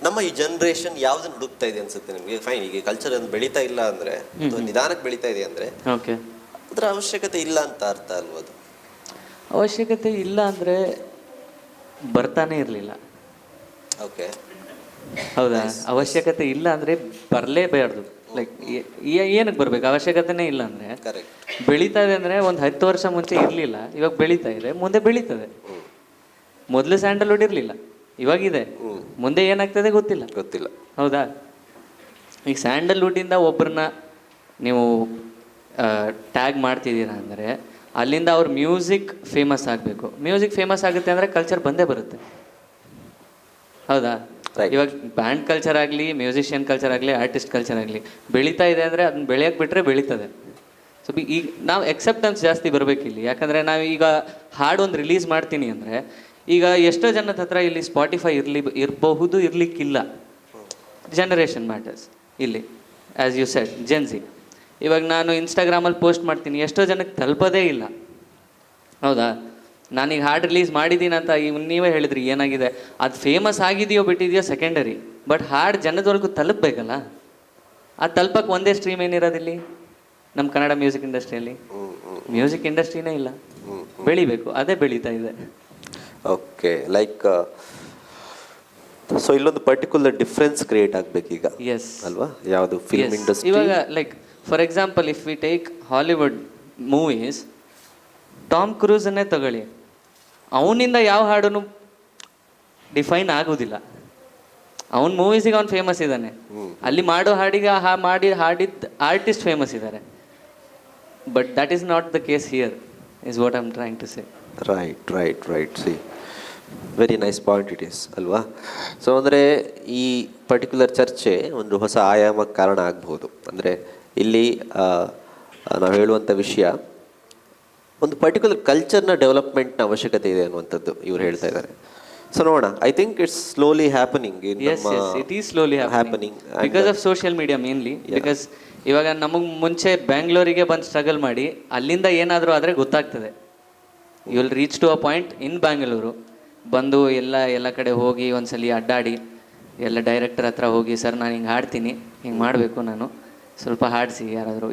ನಮ್ಮ ಈ ಜನ್ರೇಷನ್ ಯಾವ್ದನ್ನ ಹುಡುಕ್ತಾ ಇದೆ ಅನ್ಸುತ್ತೆ ನಿಮಗೆ? ಫೈನ್, ಈಗ ಕಲ್ಚರ್ ಒಂದು ಬೆಳೀತಾ ಇಲ್ಲ ಅಂದ್ರೆ, ಅಥವಾ ನಿಧಾನಕ್ಕೆ ಬೆಳೀತಾ ಇದೆ ಅಂದ್ರೆ, ಓಕೆ, ಅದರ ಅವಶ್ಯಕತೆ ಇಲ್ಲ ಅಂತ ಅರ್ಥ ಅಲ್ವಾ? ಅದು ಅವಶ್ಯಕತೆ ಇಲ್ಲ ಅಂದರೆ ಬರ್ತಾನೆ ಇರಲಿಲ್ಲ. ಓಕೆ, ಹೌದಾ? ಅವಶ್ಯಕತೆ ಇಲ್ಲ ಅಂದರೆ ಬರಲೇಬಾರ್ದು. ಲೈಕ್ ಏನಕ್ಕೆ ಬರಬೇಕು? ಅವಶ್ಯಕತೆನೇ ಇಲ್ಲ ಅಂದರೆ. ಕರೆಕ್ಟ್. ಬೆಳೀತಾ ಇದೆ ಅಂದರೆ ಒಂದು 10 ವರ್ಷ ಮುಂಚೆ ಇರಲಿಲ್ಲ, ಇವಾಗ ಬೆಳೀತಾ ಇದೆ, ಮುಂದೆ ಬೆಳೀತದೆ. ಮೊದಲು ಸ್ಯಾಂಡಲ್ವುಡ್ ಇರಲಿಲ್ಲ, ಇವಾಗಿದೆ, ಮುಂದೆ ಏನಾಗ್ತದೆ ಗೊತ್ತಿಲ್ಲ. ಹೌದಾ? ಈಗ ಸ್ಯಾಂಡಲ್ವುಡ್ಡಿಂದ ಒಬ್ಬರನ್ನ ನೀವು ಟ್ಯಾಗ್ ಮಾಡ್ತಿದ್ದೀರಾ ಅಂದರೆ ಅಲ್ಲಿಂದ ಅವ್ರ ಮ್ಯೂಸಿಕ್ ಫೇಮಸ್ ಆಗಬೇಕು. ಮ್ಯೂಸಿಕ್ ಫೇಮಸ್ ಆಗುತ್ತೆ ಅಂದರೆ ಕಲ್ಚರ್ ಬಂದೇ ಬರುತ್ತೆ. ಹೌದಾ? ಇವಾಗ ಬ್ಯಾಂಡ್ ಕಲ್ಚರ್ ಆಗಲಿ, ಮ್ಯೂಸಿಷಿಯನ್ ಕಲ್ಚರ್ ಆಗಲಿ, ಆರ್ಟಿಸ್ಟ್ ಕಲ್ಚರ್ ಆಗಲಿ ಬೆಳೀತಾ ಇದೆ ಅಂದರೆ ಅದನ್ನ ಬೆಳೆಯೋಕ್ಕೆ ಬಿಟ್ಟರೆ ಬೆಳೀತದೆ. ಸೊ ಈಗ ನಾವು ಎಕ್ಸೆಪ್ಟೆನ್ಸ್ ಜಾಸ್ತಿ ಬರಬೇಕಿಲ್ಲಿ. ಯಾಕಂದರೆ ನಾವು ಈಗ ಹಾಡೊಂದು ರಿಲೀಸ್ ಮಾಡ್ತೀನಿ ಅಂದರೆ, ಈಗ ಎಷ್ಟೋ ಜನದ ಹತ್ರ ಇಲ್ಲಿ ಸ್ಪಾಟಿಫೈ ಇರಬಹುದು, ಇರಲಿಕ್ಕಿಲ್ಲ. ಜನರೇಷನ್ ಮ್ಯಾಟರ್ಸ್ ಇಲ್ಲಿ, ಆ್ಯಸ್ ಯು ಸೆಡ್, ಜೆನ್ಸಿ. ಇವಾಗ ನಾನು ಇನ್ಸ್ಟಾಗ್ರಾಮಲ್ಲಿ ಪೋಸ್ಟ್ ಮಾಡ್ತೀನಿ, ಎಷ್ಟೋ ಜನಕ್ಕೆ ತಲುಪೋದೇ ಇಲ್ಲ. ಹೌದಾ? ನಾನೀಗ ಹಾಡು ರಿಲೀಸ್ ಮಾಡಿದ್ದೀನಿ ಅಂತ ನೀವೇ ಹೇಳಿದ್ರಿ, ಏನಾಗಿದೆ ಅದು ಫೇಮಸ್ ಆಗಿದೆಯೋ ಬಿಟ್ಟಿದೆಯೋ ಸೆಕೆಂಡರಿ, ಬಟ್ ಹಾಡು ಜನದವರೆಗೂ ತಲುಪಬೇಕಲ್ಲ. ಅದು ತಲುಪಕ್ಕೆ ಒಂದೇ ಸ್ಟ್ರೀಮ್ ಏನಿರೋದಿಲ್ಲಿ ನಮ್ಮ ಕನ್ನಡ ಮ್ಯೂಸಿಕ್ ಇಂಡಸ್ಟ್ರಿಯಲ್ಲಿ. ಮ್ಯೂಸಿಕ್ ಇಂಡಸ್ಟ್ರಿನೇ ಇಲ್ಲ, ಬೆಳಿಬೇಕು, ಅದೇ ಬೆಳೀತಾ ಇದೆ. ಓಕೆ, ಲೈಕ್ ಸೊ ಇಲ್ಲೊಂದು ಪರ್ಟಿಕ್ಯುಲರ್ ಡಿಫ್ರೆನ್ಸ್ ಕ್ರಿಯೇಟ್ ಆಗಬೇಕೀಗ. ಎಸ್ ಅಲ್ವಾ? ಯಾವುದು ಫಿಲ್ಮ್ ಇಂಡಸ್ಟ್ರಿ. ಇವಾಗ like for example, if we take Hollywood movies, Tom ಕ್ರೂಸನ್ನೇ ತಗೊಳ್ಳಿ, ಅವನಿಂದ ಯಾವ ಹಾಡೂ ಡಿಫೈನ್ ಆಗೋದಿಲ್ಲ. ಅವನ ಮೂವೀಸಿಗೆ ಅವ್ನು ಫೇಮಸ್ ಇದ್ದಾನೆ, ಅಲ್ಲಿ ಮಾಡೋ ಹಾಡಿಗೆ ಹಾಡಿದ ಆರ್ಟಿಸ್ಟ್ ಫೇಮಸ್ ಇದ್ದಾರೆ. But that is not the case here, is what I am trying to say. Right. See, very nice point it is, ಅಲ್ವಾ? ಸೊ ಅಂದರೆ ಈ ಪರ್ಟಿಕ್ಯುಲರ್ ಚರ್ಚೆ ಒಂದು ಹೊಸ ಆಯಾಮಕ್ಕೆ ಕಾರಣ ಆಗ್ಬೋದು. ಅಂದರೆ ಇಲ್ಲಿ ನಾವು ಹೇಳುವಂಥ ವಿಷಯ ಒಂದು ಪರ್ಟಿಕ್ಯುಲರ್ ಕಲ್ಚರ್ನ ಡೆವಲಪ್ಮೆಂಟ್ನ ಅವಶ್ಯಕತೆ ಇದೆ ಅನ್ನುವಂಥದ್ದು ಇವ್ರು ಹೇಳ್ತಾ ಇದ್ದಾರೆ. ಸೊ ನೋಡೋಣ, I think it's slowly happening. It is slowly happening because of social media mainly. Because ಇವಾಗ ನಮಗೆ ಮುಂಚೆ ಬ್ಯಾಂಗ್ಳೂರಿಗೆ ಬಂದು ಸ್ಟ್ರಗಲ್ ಮಾಡಿ ಅಲ್ಲಿಂದ ಏನಾದರೂ ಆದರೆ ಗೊತ್ತಾಗ್ತದೆ. You will reach to a point in Bangalore, ಬಂದು ಎಲ್ಲ ಕಡೆ ಹೋಗಿ ಒಂದ್ಸಲಿ ಅಡ್ಡಾಡಿ, ಎಲ್ಲ ಡೈರೆಕ್ಟರ್ ಹತ್ರ ಹೋಗಿ, ಸರ್ ನಾನು ಹಿಂಗೆ ಹಾಡ್ತೀನಿ, ಹಿಂಗೆ ಮಾಡಬೇಕು, ನಾನು ಸ್ವಲ್ಪ ಹಾಡಿಸಿ,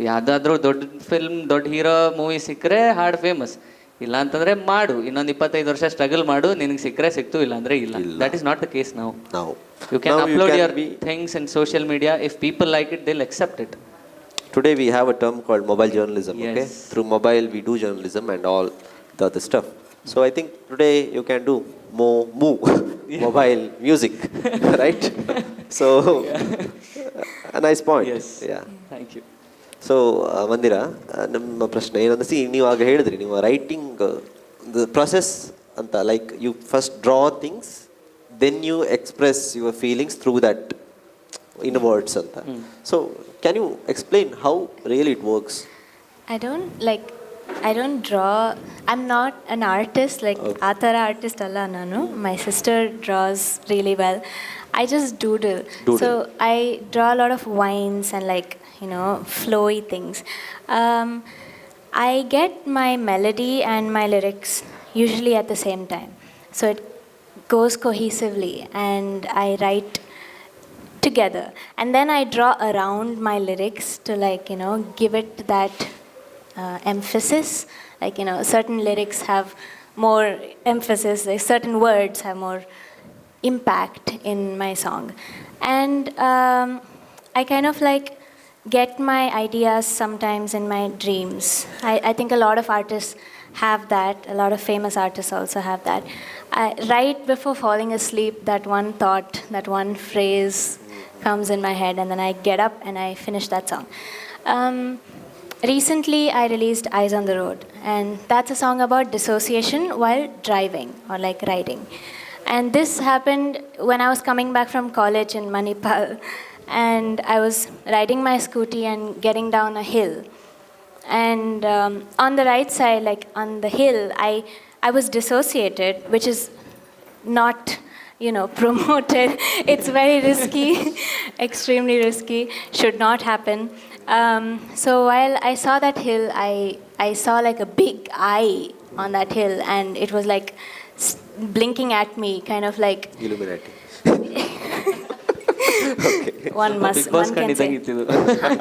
ಯಾವುದಾದ್ರೂ ದೊಡ್ಡ ಫಿಲ್ಮ್, ದೊಡ್ಡ ಹೀರೋ ಮೂವಿ ಸಿಕ್ಕರೆ ಹಾಡು ಫೇಮಸ್, ಇಲ್ಲ ಅಂತಂದರೆ ಮಾಡು, ಇನ್ನೊಂದು 25 ವರ್ಷ ಸ್ಟ್ರಗಲ್ ಮಾಡು, ನಿನಗೆ ಸಿಕ್ಕರೆ ಸಿಕ್ತು, ಇಲ್ಲ ಅಂದರೆ ಇಲ್ಲ. That is not the case now. You can upload your things in social media. If people like it, they will accept it. Today we have a term called mobile journalism. Yes. Okay, through mobile we do journalism and all the other stuff. So I think today you can do mobile music, right? So a nice point. Yes. Yeah. Thank you. So Mandira, ನಮ್ಮ ಪ್ರಶ್ನೆ ಏನಂದ್ರೆ, ನೀವು ಆಗ ಹೇಳಿದ್ರಿ, ನೀವು writing the process ಅಂತ, like you first draw things, then you express your feelings through that in words ಅಂತ. So can you explain how really it works? I don't draw. I'm not an artist, like Okay. ಆ ಥರ artist ಅಲ್ಲ ನಾನು. My sister draws really well. I just doodle. So I draw a lot of vines and flowy things. I get my melody and my lyrics usually at the same time. So it goes cohesively and I write together. And then I draw around my lyrics to give it that emphasis. Certain lyrics have more emphasis, certain words have more impact in my song. And I kind of get my ideas sometimes in my dreams. I think a lot of artists have that. A lot of famous artists also have that. Right before falling asleep, that one thought, that one phrase comes in my head, and then I get up and I finish that song. Recently, I released Eyes on the Road, and that's a song about dissociation while driving or like riding. And this happened when I was coming back from college in Manipal, and I was riding my scooty and getting down a hill. And on the right side, like on the hill, I was dissociated, which is not, promoted. It's very risky, extremely risky, should not happen. So while I saw that hill, I saw like a big eye on that hill, and it was like blinking at me, kind of like Illuminati. one can say.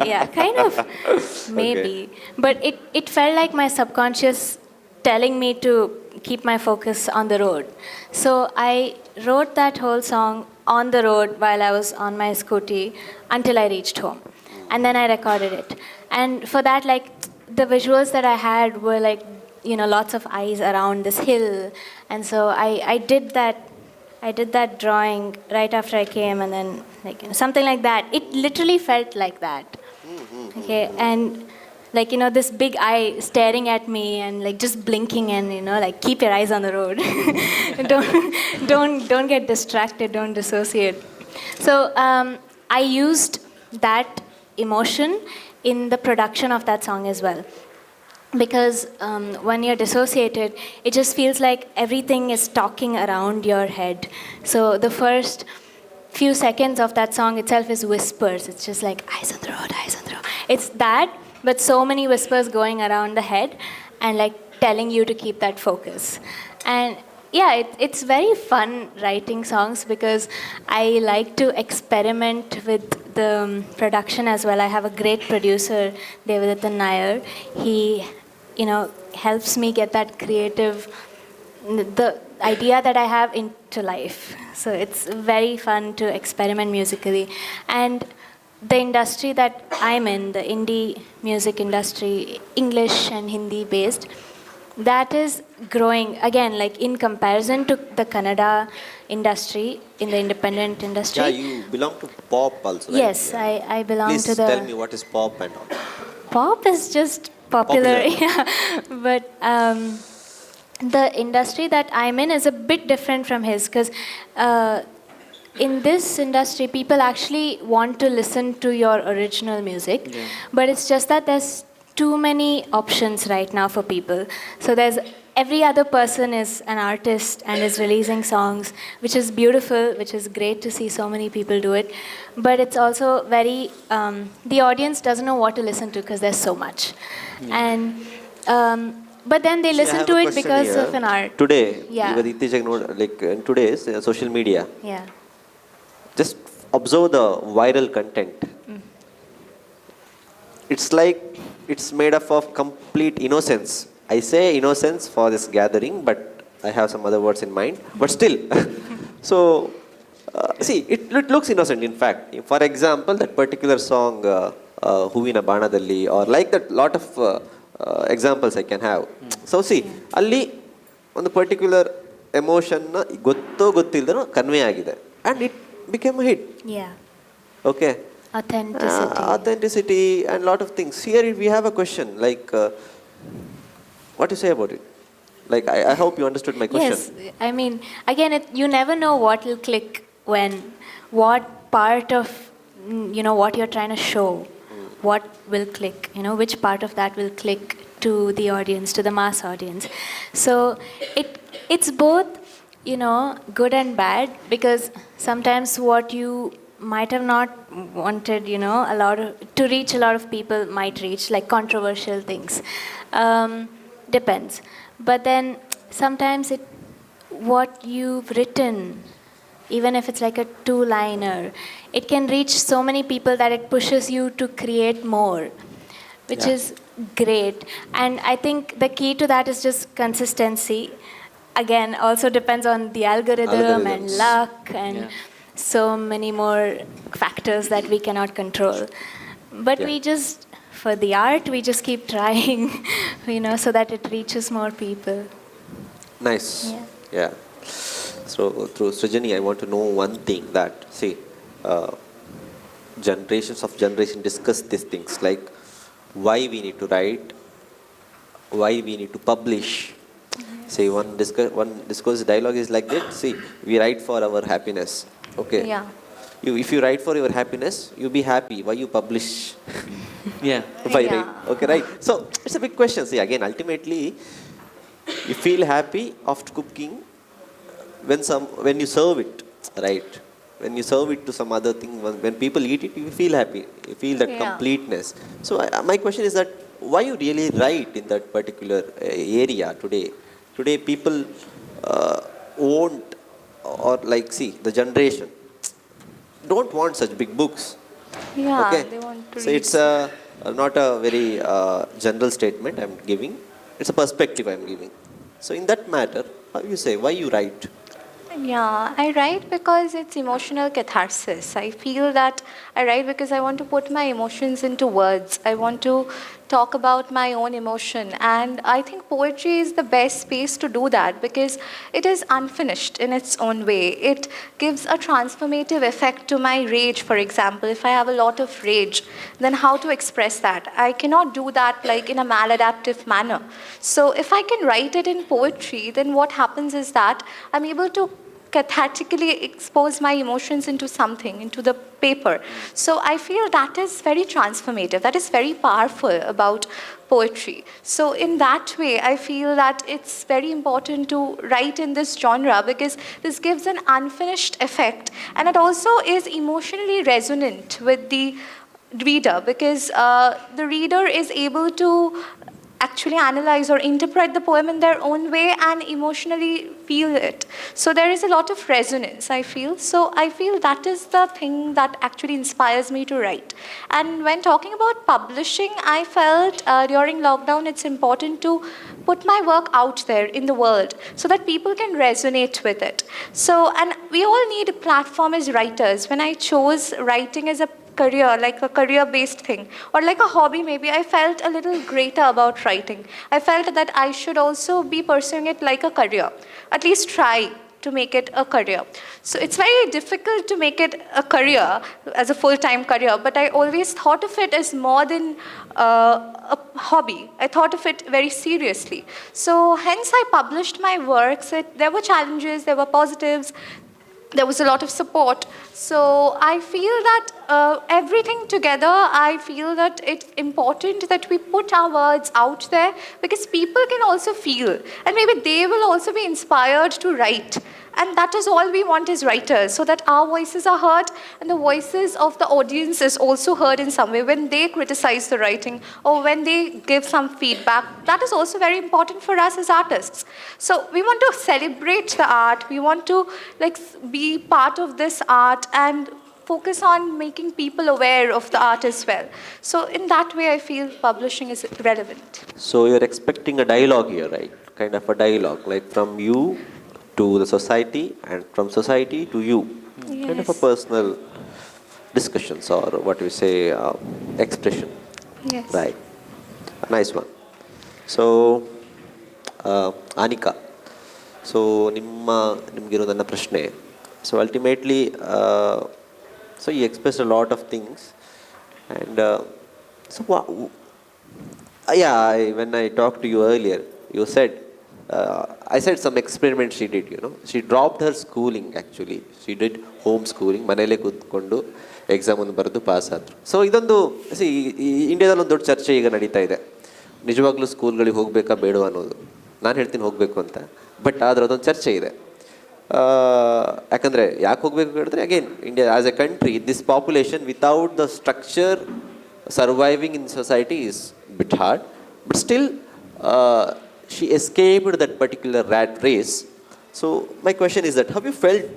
Yeah, kind of, maybe. But it felt like my subconscious telling me to keep my focus on the road. So I wrote that whole song on the road while I was on my scooty until I reached home. And then I recorded it. And for that, like, the visuals that I had were like, lots of eyes around this hill. And so I did that drawing right after I came, and then something like that. It literally felt like that. Okay, and this big eye staring at me and like just blinking, and like, keep your eyes on the road. don't get distracted, don't dissociate. So I used that emotion in the production of that song as well. Because when you're dissociated, it just feels like everything is talking around your head. So the first few seconds of that song itself is whispers. It's just like, eyes on the road, eyes on the road. It's that, but so many whispers going around the head and like telling you to keep that focus. And yeah, it's very fun writing songs because I like to experiment with the production as well. I have a great producer, Devadatta Nair. He helps me get that creative, the idea that I have into life. So it's very fun to experiment musically. And the industry that I'm in, the indie music industry, English and Hindi based, that is growing, again, like in comparison to the Kannada industry, in the independent industry. Yeah, you belong to pop also, right? Yes, I belong Please to the... tell me what is pop and all. Pop is just popular. Yeah. But the industry that I'm in is a bit different from his, because in this industry, people actually want to listen to your original music, but it's just that there's too many options right now for people. So there's every other person is an artist and is releasing songs, which is beautiful, which is great to see so many people do it. But it's also very, the audience doesn't know what to listen to because there's so much. And but then they listen to it because of an art. Today, Yeah. like in today's social media, Yeah. just observe the viral content. It's like it's made up of complete innocence. I say innocence for this gathering, but I have some other words in mind. But still, so see, it looks innocent. In fact, for example, that particular song, "Huvina Banadalli," or like that, lot of examples I can have. So see, ಅಲ್ಲಿ ಒಂದು particular emotion ಗೊತ್ತೋ ಗೊತ್ತಿಲ್ಲದನೋ convey ಆಗಿದೆ, and it became a hit. Yeah. Okay. Authenticity. And lot of things. Here we have a question like, what do you say about it? Like, I hope you understood my question. Yes, I mean, again, you never know what will click when, what part of, what you're trying to show, what will click, which part of that will click to the audience, to the mass audience. So it's both, good and bad, because sometimes what you might have not wanted, to reach a lot of people might reach, like controversial things. Depends. But then sometimes what you've written, even if it's like a 2-liner, it can reach so many people that it pushes you to create more, which is great. And I think the key to that is just consistency. Again, also depends on the algorithm and luck and so many more factors that we cannot control. But we just for the art, we just keep trying, so that it reaches more people. Nice. Yeah. So through Srijani, I want to know one thing that, see, generations of generation discuss these things, like why we need to write, why we need to publish. See, one discourse dialogue is like that. See, we write for our happiness. Okay. Yeah. If you write for your happiness, you be happy. Why you publish? Yeah. Why Yeah. write? Okay, right. So it's a big question. See, again, ultimately, you feel happy after cooking when you serve it, right? When you serve it to some other thing, when people eat it, you feel happy. You feel that Yeah. completeness. So my question is that why you really write in that particular area today? Today people won't, or like, see, the generation don't want such big books. Yeah, Okay. they want to So read. it's not a very general statement I'm giving. It's a perspective I'm giving. So in that matter, how you say, why you write? Yeah, I write because it's emotional catharsis. I feel that I write because I want to put my emotions into words. I want to talk about my own emotion. And I think poetry is the best space to do that because it is unfinished in its own way. It gives a transformative effect to my rage, for example. If I have a lot of rage, then how to express that? I cannot do that like in a maladaptive manner. So if I can write it in poetry, then what happens is that I'm able to cathartically expose my emotions into something, into the paper. So I feel that is very transformative. That is very powerful about poetry. So in that way, I feel that it's very important to write in this genre because this gives an unfinished effect, and it also is emotionally resonant with the reader because the reader is able to actually analyze or interpret the poem in their own way and emotionally feel it. So there is a lot of resonance, I feel. So I feel that is the thing that actually inspires me to write. And when talking about publishing, I felt during lockdown it's important to put my work out there in the world so that people can resonate with it. So, and we all need a platform as writers. When I chose writing as a career, like a career-based thing, or like a hobby maybe, I felt a little greater about writing. I felt that I should also be pursuing it like a career, at least try to make it a career. So it's very difficult to make it a career, as a full-time career, but I always thought of it as more than a hobby. I thought of it very seriously. So hence I published my works. There were challenges, there were positives, there was a lot of support. So I feel that everything together, I feel that it's important that we put our words out there because people can also feel and maybe they will also be inspired to write. And that is all we want as writers, so that our voices are heard and the voices of the audience is also heard in some way when they criticize the writing or when they give some feedback. That is also very important for us as artists. So we want to celebrate the art. We want to be part of this art and focus on making people aware of the art as well. So in that way, I feel publishing is relevant. So you're expecting a dialogue here, right? Kind of a dialogue, like from you to the society and from society to you. Yes. Kind of a personal discussions or what we say, expression. Yes. Right. A nice one. So, Aanika. So, ನಿಮಗಿರೋ ನನ್ನ ಪ್ರಶ್ನೆ. So ultimately, so you expressed a lot of things, and when I talked to you earlier, you said, I said some experiments she did, She dropped her schooling actually. She did homeschooling, ಮನೆಯಲ್ಲೇ ಕೂತ್ಕೊಂಡು exam ಒಂದು ಬರೆದು pass ಆದರು. So ಇದೊಂದು ಇಂಡಿಯಾದಲ್ಲಿ ಒಂದು ದೊಡ್ಡ ಚರ್ಚೆ ಈಗ ನಡೀತಾ ಇದೆ. ನಿಜವಾಗ್ಲೂ ಸ್ಕೂಲ್ಗಳಿಗೆ ಹೋಗಬೇಕಾ ಬೇಡವಾ ಅನ್ನೋದು. ನಾನು ಹೇಳ್ತೀನಿ ಹೋಗಬೇಕು ಅಂತ, ಬಟ್ ಆದರೆ ಅದೊಂದು ಚರ್ಚೆ ಇದೆ. ಯಾಕಂದರೆ ಯಾಕೆ ಹೋಗಬೇಕು ಹೇಳಿದ್ರೆ, again India as A country, this population without the structure surviving in society is bit hard, but still she escaped that particular rat race. So my question is that, have you felt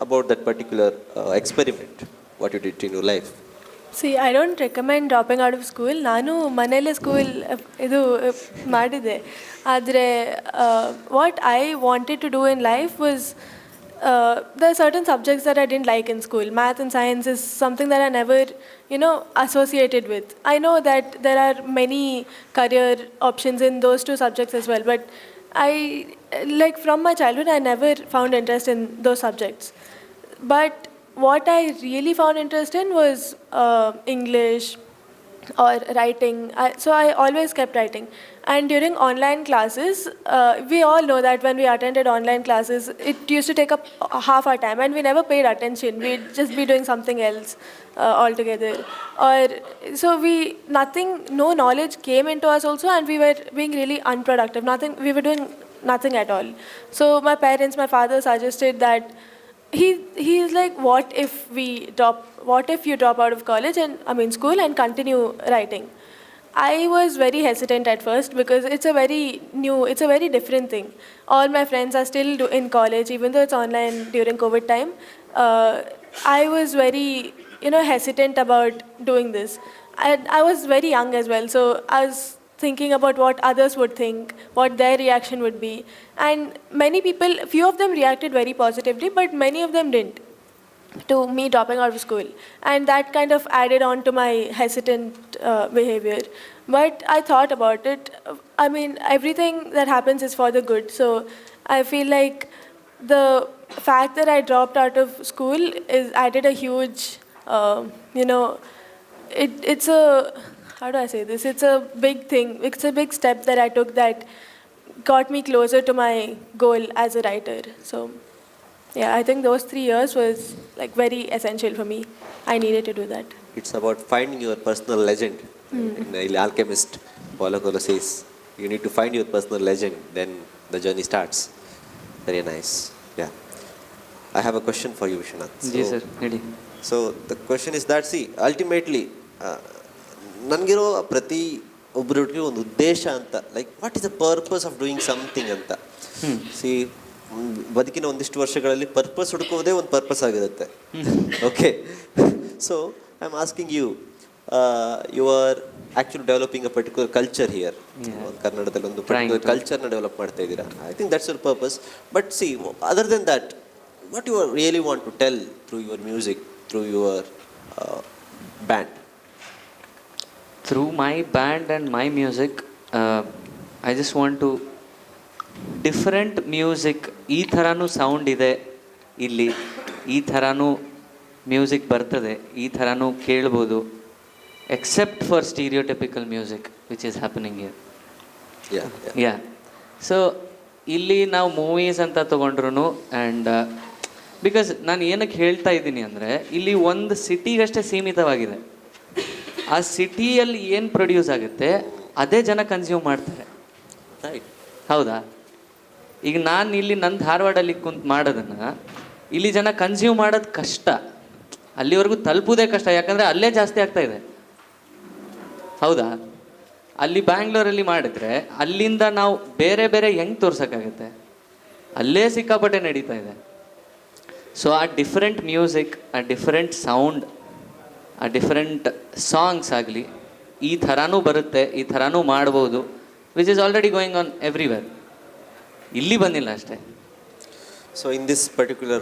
about that particular experiment, what you did in your life? See, I don't recommend dropping out of school. ನಾನು ಮನೇಲೆ school ಇದು ಮಾಡಿದೆ. ಆದರೆ what I wanted to do in life was there are certain subjects that I didn't like in school. Math and science is something that I never, associated with. I know that there are many career options in those two subjects as well, but from my childhood, I never found interest in those subjects. But what I really found interest in was English or writing. So I always kept writing. And during online classes, we all know that when we attended online classes, it used to take up half our time and we never paid attention. We'd just be doing something else altogether. No knowledge came into us also, and we were being really unproductive. We were doing nothing at all. So my father suggested that he's like, what if you drop out of school and continue writing? I was very hesitant at first because it's a very different thing. All my friends are still in college, even though it's online during COVID time. I was very, hesitant about doing this. I was very young as well, so I was thinking about what others would think, what their reaction would be. And few of them reacted very positively, but many of them didn't to me dropping out of school. And that kind of added on to my hesitant behavior. But I thought about it. Everything that happens is for the good. So I feel like the fact that I dropped out of school is added a huge, it's a, how do I say this? It's a big thing. It's a big step that I took that got me closer to my goal as a writer. So yeah, I think those 3 years was very essential for me. I needed to do that. It's about finding your personal legend. In The Alchemist, Paulo Coelho says, you need to find your personal legend, then the journey starts. Very nice. Yeah. I have a question for you, Vishwanath. Yes, sir. Ready. So the question is that, see, ultimately, ನನಗಿರೋ ಪ್ರತಿ ಒಬ್ಬರಿಗೆ ಒಂದು ಉದ್ದೇಶ ಅಂತ, what is the purpose of doing something ಅಂತ. See ಬದುಕಿನ ಒಂದಿಷ್ಟು ವರ್ಷಗಳಲ್ಲಿ ಪರ್ಪಸ್ ಹುಡುಕೋದೇ ಒಂದು ಪರ್ಪಸ್ ಆಗಿರುತ್ತೆ. Okay, so I am asking you, you are actually developing a particular culture here. ಕನ್ನಡದಲ್ಲಿ ಒಂದು ಪರ್ಟಿಕ್ಯುಲರ್ ಕಲ್ಚರ್ನ ಡೆವಲಪ್ ಮಾಡ್ತಾ ಇದ್ದೀರಾ. I think that's your purpose. But see, other than that, what you really want to tell through your music, through your band? Through my band and my music, I just want to different music. ಈ ಥರನೂ sound ಇದೆ ಇಲ್ಲಿ, ಈ ಥರನೂ music ಬರ್ತದೆ, ಈ ಥರನೂ ಕೇಳ್ಬೋದು, except for stereotypical music which is happening here. Yeah so ಇಲ್ಲಿ ನಾವು ಮೂವೀಸ್ ಅಂತ ತೊಗೊಂಡ್ರು, ಆ್ಯಂಡ್ ಬಿಕಾಸ್ ನಾನು ಏನಕ್ಕೆ ಹೇಳ್ತಾ ಇದ್ದೀನಿ ಅಂದರೆ, ಇಲ್ಲಿ ಒಂದು ಸಿಟಿಗಷ್ಟೇ ಸೀಮಿತವಾಗಿದೆ. ಆ ಸಿಟಿಯಲ್ಲಿ ಏನು ಪ್ರೊಡ್ಯೂಸ್ ಆಗುತ್ತೆ ಅದೇ ಜನ ಕನ್ಸ್ಯೂಮ್ ಮಾಡ್ತಾರೆ. ಹೌದಾ? ಈಗ ನಾನು ಇಲ್ಲಿ ನನ್ನ ಧಾರವಾಡಲ್ಲಿ ಕುಂತು ಮಾಡೋದನ್ನು ಇಲ್ಲಿ ಜನ ಕನ್ಸ್ಯೂಮ್ ಮಾಡೋದು ಕಷ್ಟ, ಅಲ್ಲಿವರೆಗೂ ತಲುಪೋದೇ ಕಷ್ಟ, ಯಾಕಂದರೆ ಅಲ್ಲೇ ಜಾಸ್ತಿ ಆಗ್ತಾಯಿದೆ. ಹೌದಾ? ಅಲ್ಲಿ ಬ್ಯಾಂಗ್ಳೂರಲ್ಲಿ ಮಾಡಿದ್ರೆ ಅಲ್ಲಿಂದ ನಾವು ಬೇರೆ ಬೇರೆ ಹೆಂಗೆ ತೋರ್ಸೋಕ್ಕಾಗುತ್ತೆ? ಅಲ್ಲೇ ಸಿಕ್ಕಾಪಟ್ಟೆ ನಡೀತಾ ಇದೆ. ಸೊ ಆ ಡಿಫ್ರೆಂಟ್ ಮ್ಯೂಸಿಕ್, ಆ ಡಿಫ್ರೆಂಟ್ ಸೌಂಡ್, ಆ ಡಿಫ್ರೆಂಟ್ ಸಾಂಗ್ಸ್ ಆಗಲಿ ಈ ಥರನೂ ಬರುತ್ತೆ, ಈ ಥರನೂ ಮಾಡ್ಬೋದು, which is already going on everywhere. ಇಲ್ಲಿ ಬಂದಿಲ್ಲ ಅಷ್ಟೇ. So in this particular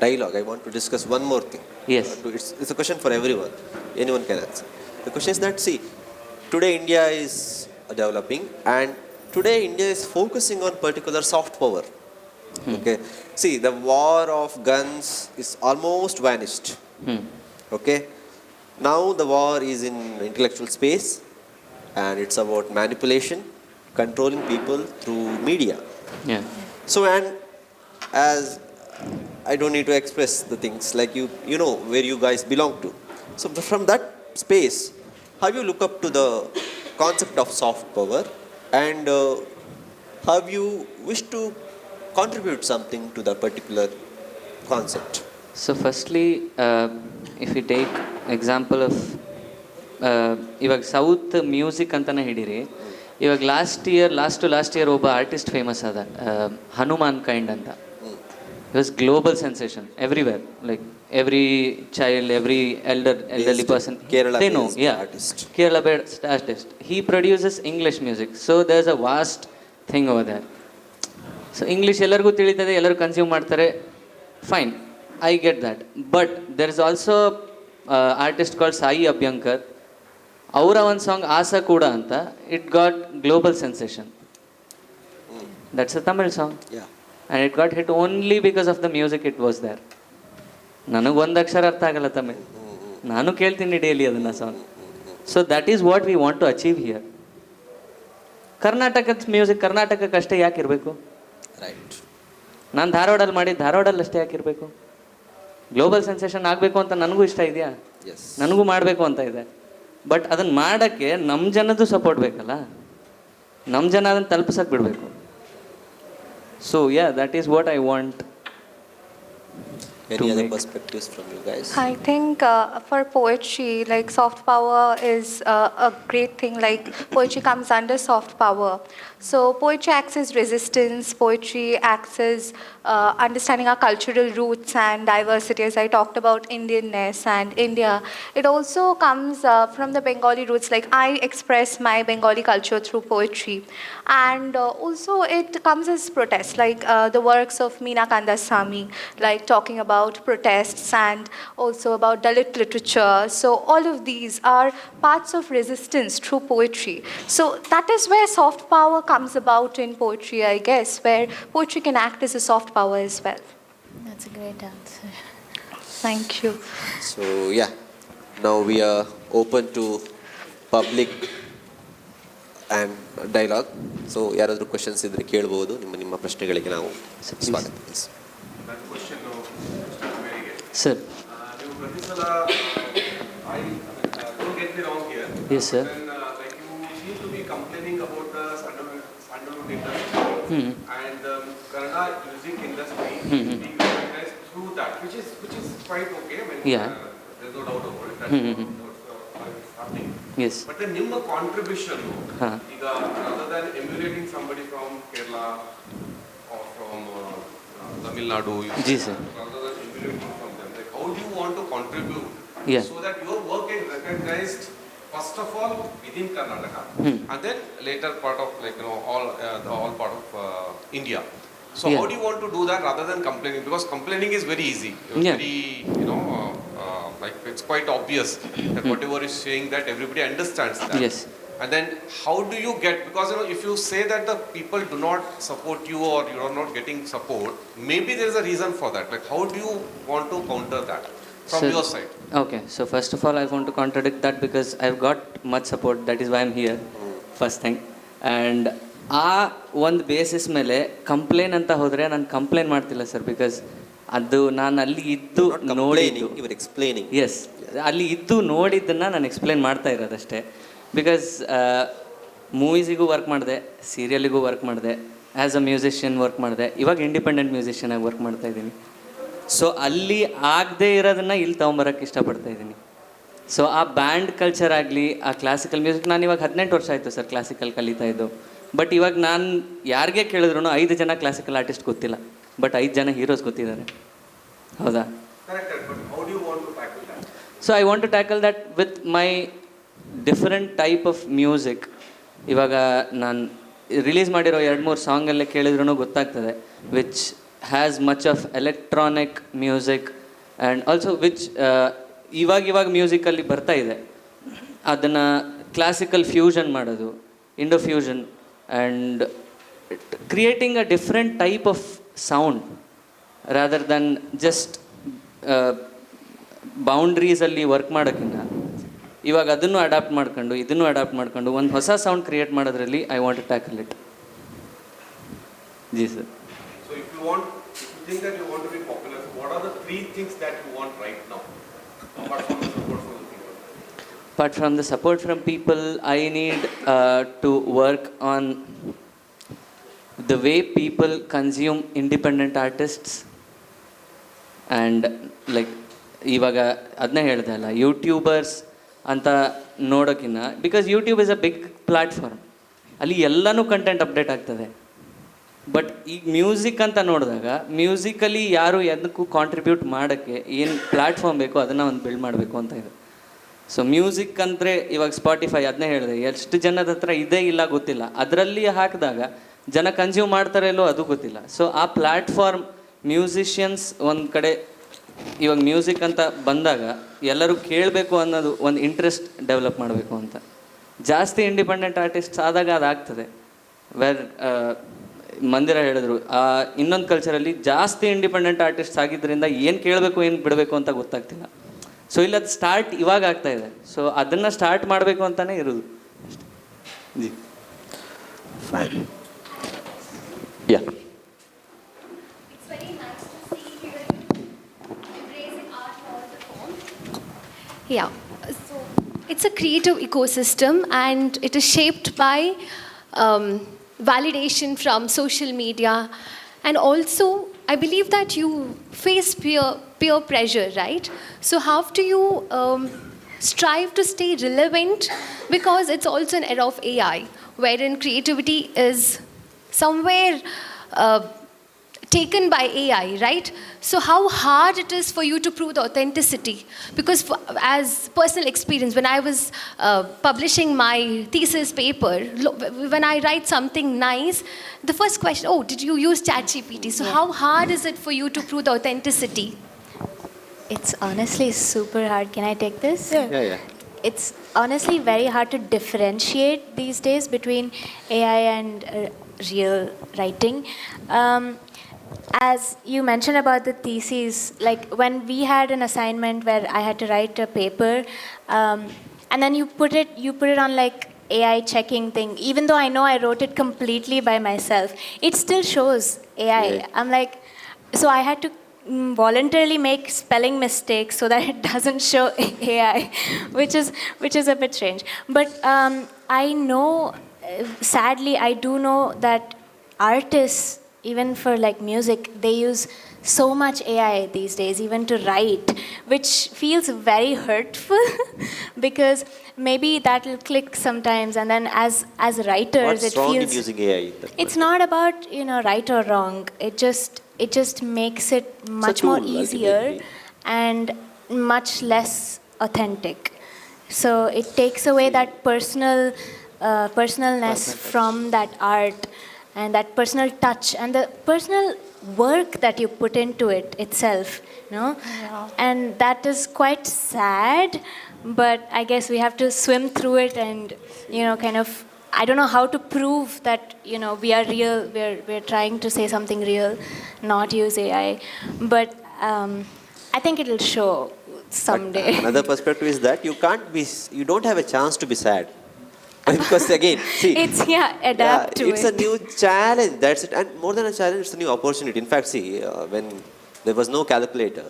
dialogue, I want to discuss one more thing. Yes. It's a question for everyone. Anyone can answer. The question is that, see, today India is developing, and today India is focusing on particular soft power. Okay. See, the war of guns is almost vanished. Okay. Now the war is in intellectual space, and it's about manipulation, controlling people through media. Yeah. So, and as I don't need to express the things, like you know where you guys belong to. So from that space, how you look up to the concept of soft power, and how you wish to contribute something to that particular concept? So firstly, if you take example of ಇವಾಗ south music ಅಂತಲೇ ಹಿಡೀರಿ. ಇವಾಗ last year ಒಬ್ಬ artist famous ಆದ, Hanuman kind ಅಂತ. It was global sensation everywhere, like every child, every elderly person, Kerala they know. Yeah, artist. Kerala based artist. He produces English music, so there's a vast thing over there. So English ಎಲ್ಲರಿಗೂ ತಿಳಿತದೆ, ಎಲ್ಲರೂ consume ಮಾಡ್ತಾರೆ, fine, I get that. But there is also artist called Sai Abhyankar. ಅವರ ಒಂದು song Aasa Kooda ಅಂತ, it got global sensation. That's a Tamil song and it got hit only because of the music it was there. ನನಗೆ ಒಂದು ಅಕ್ಷರ ಅರ್ಥ ಆಗಲ್ಲ ತಮಿಳ್, ನಾನು ಕೇಳ್ತೀನಿ ಡೈಲಿ ಅದನ್ನು song. So that is what we want to achieve here. ಕರ್ನಾಟಕದ music ಕರ್ನಾಟಕಕ್ಕಷ್ಟೇ ಯಾಕೆ ಇರಬೇಕು? ರೈಟ್. ನಾನು ಧಾರವಾಡಲ್ಲಿ ಮಾಡಿದ್ದು ಧಾರವಾಡಲ್ಲಿ ಅಷ್ಟೇ ಯಾಕಿರಬೇಕು? ಗ್ಲೋಬಲ್ ಸೆನ್ಸೇಷನ್ ಆಗಬೇಕು ಅಂತ ನನಗೂ ಇಷ್ಟ ಇದೆಯಾ, ನನಗೂ ಮಾಡಬೇಕು ಅಂತ ಇದೆ. ಬಟ್ ಅದನ್ನು ಮಾಡೋಕ್ಕೆ ನಮ್ಮ ಜನದ್ದು ಸಪೋರ್ಟ್ ಬೇಕಲ್ಲ, ನಮ್ಮ ಜನ ಅದನ್ನು ತಲುಪಿಸೋಕೆ ಬಿಡಬೇಕು. So yeah, that is what I want. Any other perspectives from you guys? I think for poetry, like soft power is a great thing. Like poetry comes under soft power. So poetry acts as resistance. Poetry acts as understanding our cultural roots and diversity. As I talked about Indianness and India, it also comes from the Bengali roots. Like I express my Bengali culture through poetry, and also it comes as protest. Like the works of Meena Kandasamy, like talking about protests and also about Dalit literature. So all of these are parts of resistance through poetry. So that is where soft power comes about in poetry, I guess, where poetry can act as a soft power as well. That's a great answer. Thank you. So yeah, now we are open to public and dialogue. So ಯಾರಾದರೂ questions ಇದ್ದರೆ ಕೇಳ್ಬೋದು. ನಿಮ್ಮ ಪ್ರಶ್ನೆಗಳಿಗೆ ನಾವು ಸ್ವಾಗತ. Sir. ನೀವು ಪ್ರತಿ ಸಲ don't get me wrong here. Yes, sir. Then, like you seem to be complaining about the sandalwood industry and Kannada music industry being recognized through that, which is quite okay. I mean, Yeah. there's no doubt about it. That's happening. Yes. But then ನಿಮ್ಮ contribution, ಈಗ rather than emulating somebody from Kerala or from Tamil Nadu, Ji, sir. rather than emulating from them, like how do you want to contribute so that your work is recognized first of all within Karnataka and then later part of, like, you know, all part of India. So how do you want to do that rather than complaining? Because complaining is very easy. Very, you know, like it's quite obvious that whatever is saying that everybody understands that. Yes. And then how do you get, because you know, if you say that the people do not support you or you are not getting support, maybe there is a reason for that. Like how do you want to counter that from your side? Okay, so first of all I want to contradict that because I've got much support, that is why I'm here, first thing. And ಆ ಒಂದು basis ಮೇಲೆ complain ಅಂತ ಹೋದರೆ ನಾನು complain ಮಾಡ್ತಿಲ್ಲ sir, because ಅದು ನಾನು ಅಲ್ಲಿ ಇದ್ದು ನೋಡಿದ್ದು, ಎಸ್, ಅಲ್ಲಿ ಇದ್ದು ನೋಡಿದ್ದನ್ನು ನಾನು ಎಕ್ಸ್ಪ್ಲೇನ್ ಮಾಡ್ತಾ ಇರೋದಷ್ಟೇ. ಬಿಕಾಸ್ ಮೂವೀಸಿಗೂ ವರ್ಕ್ ಮಾಡಿದೆ, ಸೀರಿಯಲಿಗೂ ವರ್ಕ್ ಮಾಡಿದೆ, ಆ್ಯಸ್ ಅ ಮ್ಯೂಸಿಷಿಯನ್ ವರ್ಕ್ ಮಾಡಿದೆ, ಇವಾಗ ಇಂಡಿಪೆಂಡೆಂಟ್ ಮ್ಯೂಸಿಷಿಯನಾಗಿ ವರ್ಕ್ ಮಾಡ್ತಾ ಇದ್ದೀನಿ. ಸೊ ಅಲ್ಲಿ ಆಗದೆ ಇರೋದನ್ನು ಇಲ್ಲಿ ತೊಗೊಂಬರೋಕ್ಕೆ ಇಷ್ಟಪಡ್ತಾ ಇದ್ದೀನಿ. ಸೊ ಆ ಬ್ಯಾಂಡ್ ಕಲ್ಚರ್ ಆಗಲಿ, ಆ ಕ್ಲಾಸಿಕಲ್ ಮ್ಯೂಸಿಕ್, ನಾನು ಇವಾಗ 18 ವರ್ಷ ಆಯಿತು ಸರ್ ಕ್ಲಾಸಿಕಲ್ ಕಲಿತಾ ಇದ್ದು. ಬಟ್ ಇವಾಗ ನಾನು ಯಾರಿಗೆ ಕೇಳಿದ್ರು 5 ಜನ ಕ್ಲಾಸಿಕಲ್ ಆರ್ಟಿಸ್ಟ್ ಗೊತ್ತಿಲ್ಲ, ಬಟ್ 5 ಜನ ಹೀರೋಸ್ ಗೊತ್ತಿದ್ದಾರೆ, ಹೌದಾ? So I want to tackle that with my different type of music. ಇವಾಗ ನಾನು ರಿಲೀಸ್ ಮಾಡಿರೋ 2-3 ಸಾಂಗಲ್ಲೇ ಕೇಳಿದ್ರೂ ಗೊತ್ತಾಗ್ತದೆ, which has much of electronic music and also which ಇವಾಗ ಮ್ಯೂಸಿಕಲ್ಲಿ ಬರ್ತಾ ಇದೆ. ಅದನ್ನು ಕ್ಲಾಸಿಕಲ್ ಫ್ಯೂಷನ್ ಮಾಡೋದು, Indo fusion, and creating a different type of sound rather than just ಬೌಂಡ್ರೀಸಲ್ಲಿ ವರ್ಕ್ ಮಾಡೋಕ್ಕಿಂತ ಇವಾಗ ಅದನ್ನು ಅಡಾಪ್ಟ್ ಮಾಡ್ಕೊಂಡು ಇದನ್ನು ಅಡಾಪ್ಟ್ ಮಾಡ್ಕೊಂಡು ಒಂದು ಹೊಸ ಸೌಂಡ್ ಕ್ರಿಯೇಟ್ ಮಾಡೋದ್ರಲ್ಲಿ I want to tackle it. Ji sir. So if you think that you want to be popular, what are the 3 things that you want right now apart from the support from the people? Apart from the support from people, I need to work on the way people consume independent artists and like ಇವಾಗ ಅದನ್ನೇ ಹೇಳ್ದೆ ಅಲ್ಲ, YouTubers ಅಂತ ನೋಡೋಕ್ಕಿಂತ, because YouTube is a big platform, ಅಲ್ಲಿ ಎಲ್ಲನೂ content update ಆಗ್ತದೆ. But ಈಗ ಮ್ಯೂಸಿಕ್ ಅಂತ ನೋಡಿದಾಗ ಮ್ಯೂಸಿಕಲಿ ಯಾರು ಅದಕ್ಕೂ ಕಾಂಟ್ರಿಬ್ಯೂಟ್ ಮಾಡೋಕ್ಕೆ ಏನು ಪ್ಲ್ಯಾಟ್ಫಾರ್ಮ್ ಬೇಕೋ ಅದನ್ನು ಒಂದು ಬಿಲ್ಡ್ ಮಾಡಬೇಕು ಅಂತ ಇದೆ. ಸೊ ಮ್ಯೂಸಿಕ್ ಅಂದರೆ ಇವಾಗ ಸ್ಪಾಟಿಫೈ ಅದನ್ನೇ ಹೇಳಿದೆ, ಎಷ್ಟು ಜನದ ಹತ್ರ ಇದೇ ಇಲ್ಲ ಗೊತ್ತಿಲ್ಲ, ಅದರಲ್ಲಿ ಹಾಕಿದಾಗ ಜನ ಕನ್ಸ್ಯೂಮ್ ಮಾಡ್ತಾರೆ ಇಲ್ಲೋ ಅದು ಗೊತ್ತಿಲ್ಲ. ಸೊ ಆ ಪ್ಲ್ಯಾಟ್ಫಾರ್ಮ್ ಮ್ಯೂಸಿಷಿಯನ್ಸ್ ಒಂದು ಕಡೆ ಇವಾಗ ಮ್ಯೂಸಿಕ್ ಅಂತ ಬಂದಾಗ ಎಲ್ಲರೂ ಕೇಳಬೇಕು ಅನ್ನೋದು ಒಂದು ಇಂಟ್ರೆಸ್ಟ್ ಡೆವಲಪ್ ಮಾಡಬೇಕು ಅಂತ. ಜಾಸ್ತಿ ಇಂಡಿಪೆಂಡೆಂಟ್ ಆರ್ಟಿಸ್ಟ್ಸ್ ಆದಾಗ ಅದಾಗ್ತದೆ. ವೇರ್ ಮಂದಿರ ಹೇಳಿದ್ರು, ಇನ್ನೊಂದು ಕಲ್ಚರಲ್ಲಿ ಜಾಸ್ತಿ ಇಂಡಿಪೆಂಡೆಂಟ್ ಆರ್ಟಿಸ್ಟ್ಸ್ ಆಗಿದ್ದರಿಂದ ಏನು ಕೇಳಬೇಕು ಏನು ಬಿಡಬೇಕು ಅಂತ ಗೊತ್ತಾಗ್ತಿಲ್ಲ. ಸೊ ಇಲ್ಲಿ ಅದು ಸ್ಟಾರ್ಟ್ ಇವಾಗ ಆಗ್ತಾ ಇದೆ. ಸೊ ಅದನ್ನು ಸ್ಟಾರ್ಟ್ ಮಾಡಬೇಕು ಅಂತಲೇ ಇರೋದು G. Yeah It's very nice to see you embracing art all the time. Yeah, so it's a creative ecosystem and it is shaped by validation from social media, and also I believe that you face peer pressure, right? So how do you strive to stay relevant, because it's also an era of AI wherein creativity is somewhere taken by AI, right? So how hard it is for you to prove the authenticity? Because as personal experience, when I was publishing my thesis paper, when I write something nice, the first question, oh, did you use ChatGPT? So how hard is it for you to prove the authenticity? It's honestly super hard. Can I take this? Yeah. It's honestly very hard to differentiate these days between AI and real writing. As you mentioned about the theses, like when we had an assignment where I had to write a paper, and then you put it on like AI checking thing. Even though I know I wrote it completely by myself, it still shows AI. Yeah. I'm like, so I had to voluntarily make spelling mistakes so that it doesn't show AI, which is a bit strange. But I know, sadly, I do know that artists, even for like music, they use so much AI these days, even to write, which feels very hurtful because maybe that will click sometimes, and then as writers, What's it wrong feels in using AI? it's not about right or wrong. It just makes it much more tool, easier ultimately. and much less authentic. So it takes away that personalness from that art, and that personal touch and the personal work that you put into it itself, and that is quite sad, but I guess we have to swim through it and kind of, I don't know how to prove that we are real, we're trying to say something real, not use AI, but I think it will show someday. But another perspective is that you don't have a chance to be sad. Because again, see, It's adapt to it's it. a new challenge. That's it, and more than a challenge, it's a new opportunity. In fact, see, when there was no calculator,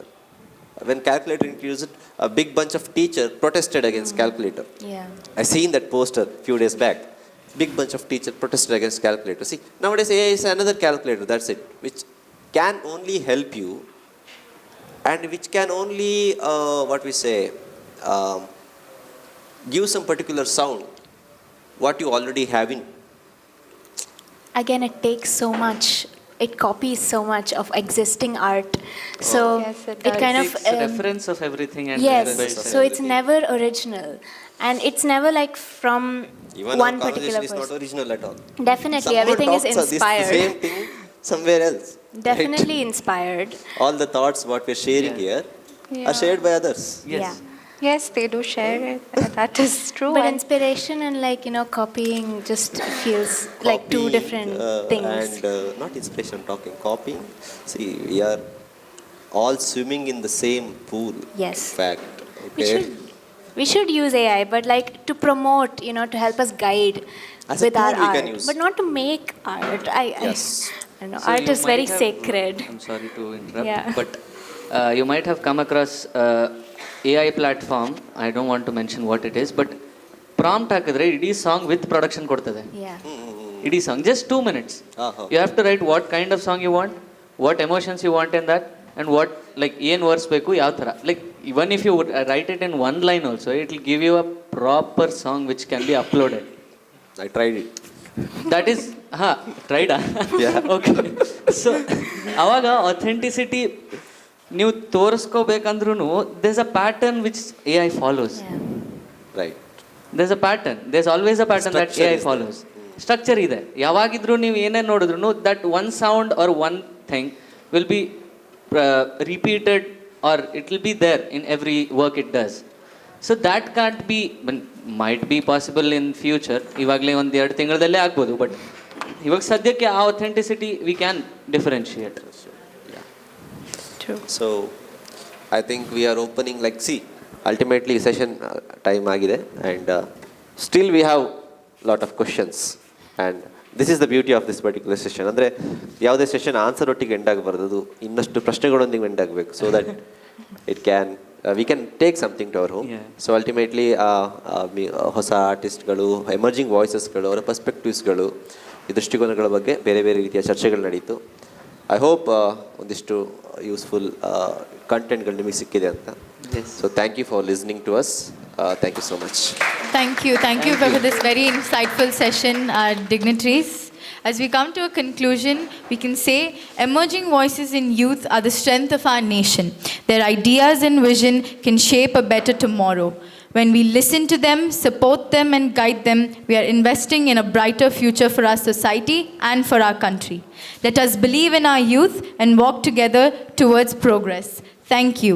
when calculator introduced, a big bunch of teachers protested against calculator. Yeah. I seen that poster few days back. Big bunch of teachers protested against calculator. See, nowadays AI is another calculator. That's it, which can only help you, and which can only what we say give some particular sound what you already have in. Again, it takes so much, it copies so much of existing art, so Yes, it it does. kind Takes of reference of everything and yes, builds so it's never original, and it's never like from Even one our particular conversation is not person. original at all. Definitely, Someone everything is talks inspired. The same thing somewhere else. Definitely inspired. All the thoughts what we're sharing here Yeah. are shared by others. Yes. Yeah. Yes, they do share it. That is true. But and inspiration and copying just feels like two Copying, different things. And not inspiration, talking, copying. See, we are all swimming in the same pool. Yes. In fact, We okay. should use AI, but like to promote, to help us guide As a with our tool we art, can use. but not to make art. Yes. I don't know. So Art you is might very have- sacred. I'm sorry to interrupt, Yeah. but you might have come across AI platform. I don't want to mention what it is, but prompt ಹಾಕಿದ್ರೆ ಇಡೀ song with production ಕೊಡ್ತದೆ. ಇಡೀ song just 2 minutes. You have to write what kind of song you want, what emotions you want in that, and what like ಏನು verse ಬೇಕು, ಯಾವ ಥರ, like even if you write it in one line also it will give you a proper song which can be uploaded. I tried it. That is ಟ್ರೈಡಾ? Okay. So ಅವಾಗ authenticity ನೀವು ತೋರಿಸ್ಕೋಬೇಕಂದ್ರೂ there's a pattern which AI follows. Right. There's a pattern. There's always a pattern that Structure AI is follows. Structure ಇದೆ. ಯಾವಾಗಿದ್ರೂ ನೀವು ಏನೇ ನೋಡಿದ್ರು that one sound or one thing will be repeated or it will be there in every work it does. So that can't be, might be possible in future. ಇವಾಗಲೇ ಒಂದು 2 ತಿಂಗಳಲ್ಲೇ ಆಗ್ಬೋದು, but ಇವಾಗ ಸದ್ಯಕ್ಕೆ ಆ authenticity we can differentiate. So I think we are opening like ultimately session time ಆಗಿದೆ and still we have lot of questions and this is the beauty of this particular session. ಅಂದರೆ ಯಾವುದೇ session answer ಒಟ್ಟಿಗೆ end ಆಗಬಾರ್ದು, ಅದು ಇನ್ನಷ್ಟು ಪ್ರಶ್ನೆಗಳೊಂದಿಗೆ end ಆಗಬೇಕು. So that it can we can take something to our home. So ultimately ಹೊಸ ಆರ್ಟಿಸ್ಟ್ಗಳು, ಎಮರ್ಜಿಂಗ್ ವಾಯ್ಸಸ್ಗಳು, ಅವರ ಪರ್ಸ್ಪೆಕ್ಟಿವ್ಸ್ಗಳು, ಈ ದೃಷ್ಟಿಕೋನಗಳ ಬಗ್ಗೆ ಬೇರೆ ಬೇರೆ ರೀತಿಯ ಚರ್ಚೆಗಳು ನಡೀತು. ಐ ಹೋಪ್ ಒಂದಿಷ್ಟು ಯೂಸ್ಫುಲ್ ಕಂಟೆಂಟ್ಗಳು ನಿಮಗೆ ಸಿಕ್ಕಿದೆ ಅಂತ. So thank you for listening to us. Thank you so much. Thank you for this very insightful session, our dignitaries. As we come to a conclusion, we can say emerging voices in youth are the strength of our nation. Their ideas and vision can shape a better tomorrow. When we listen to them, support them and guide them, we are investing in a brighter future for our society and for our country. Let us believe in our youth and walk together towards progress. Thank you.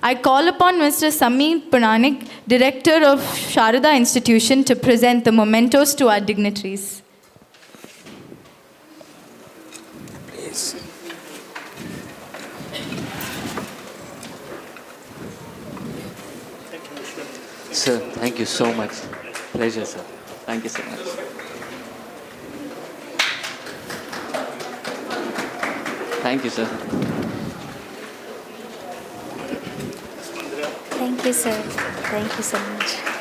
I call upon Mr. Sameer Puranik, Director of Sharada Institution, to present the mementos to our dignitaries. Please. Sir, thank you so much. Pleasure, sir. Thank you so much. Thank you, sir. Thank you, sir. Thank you so much.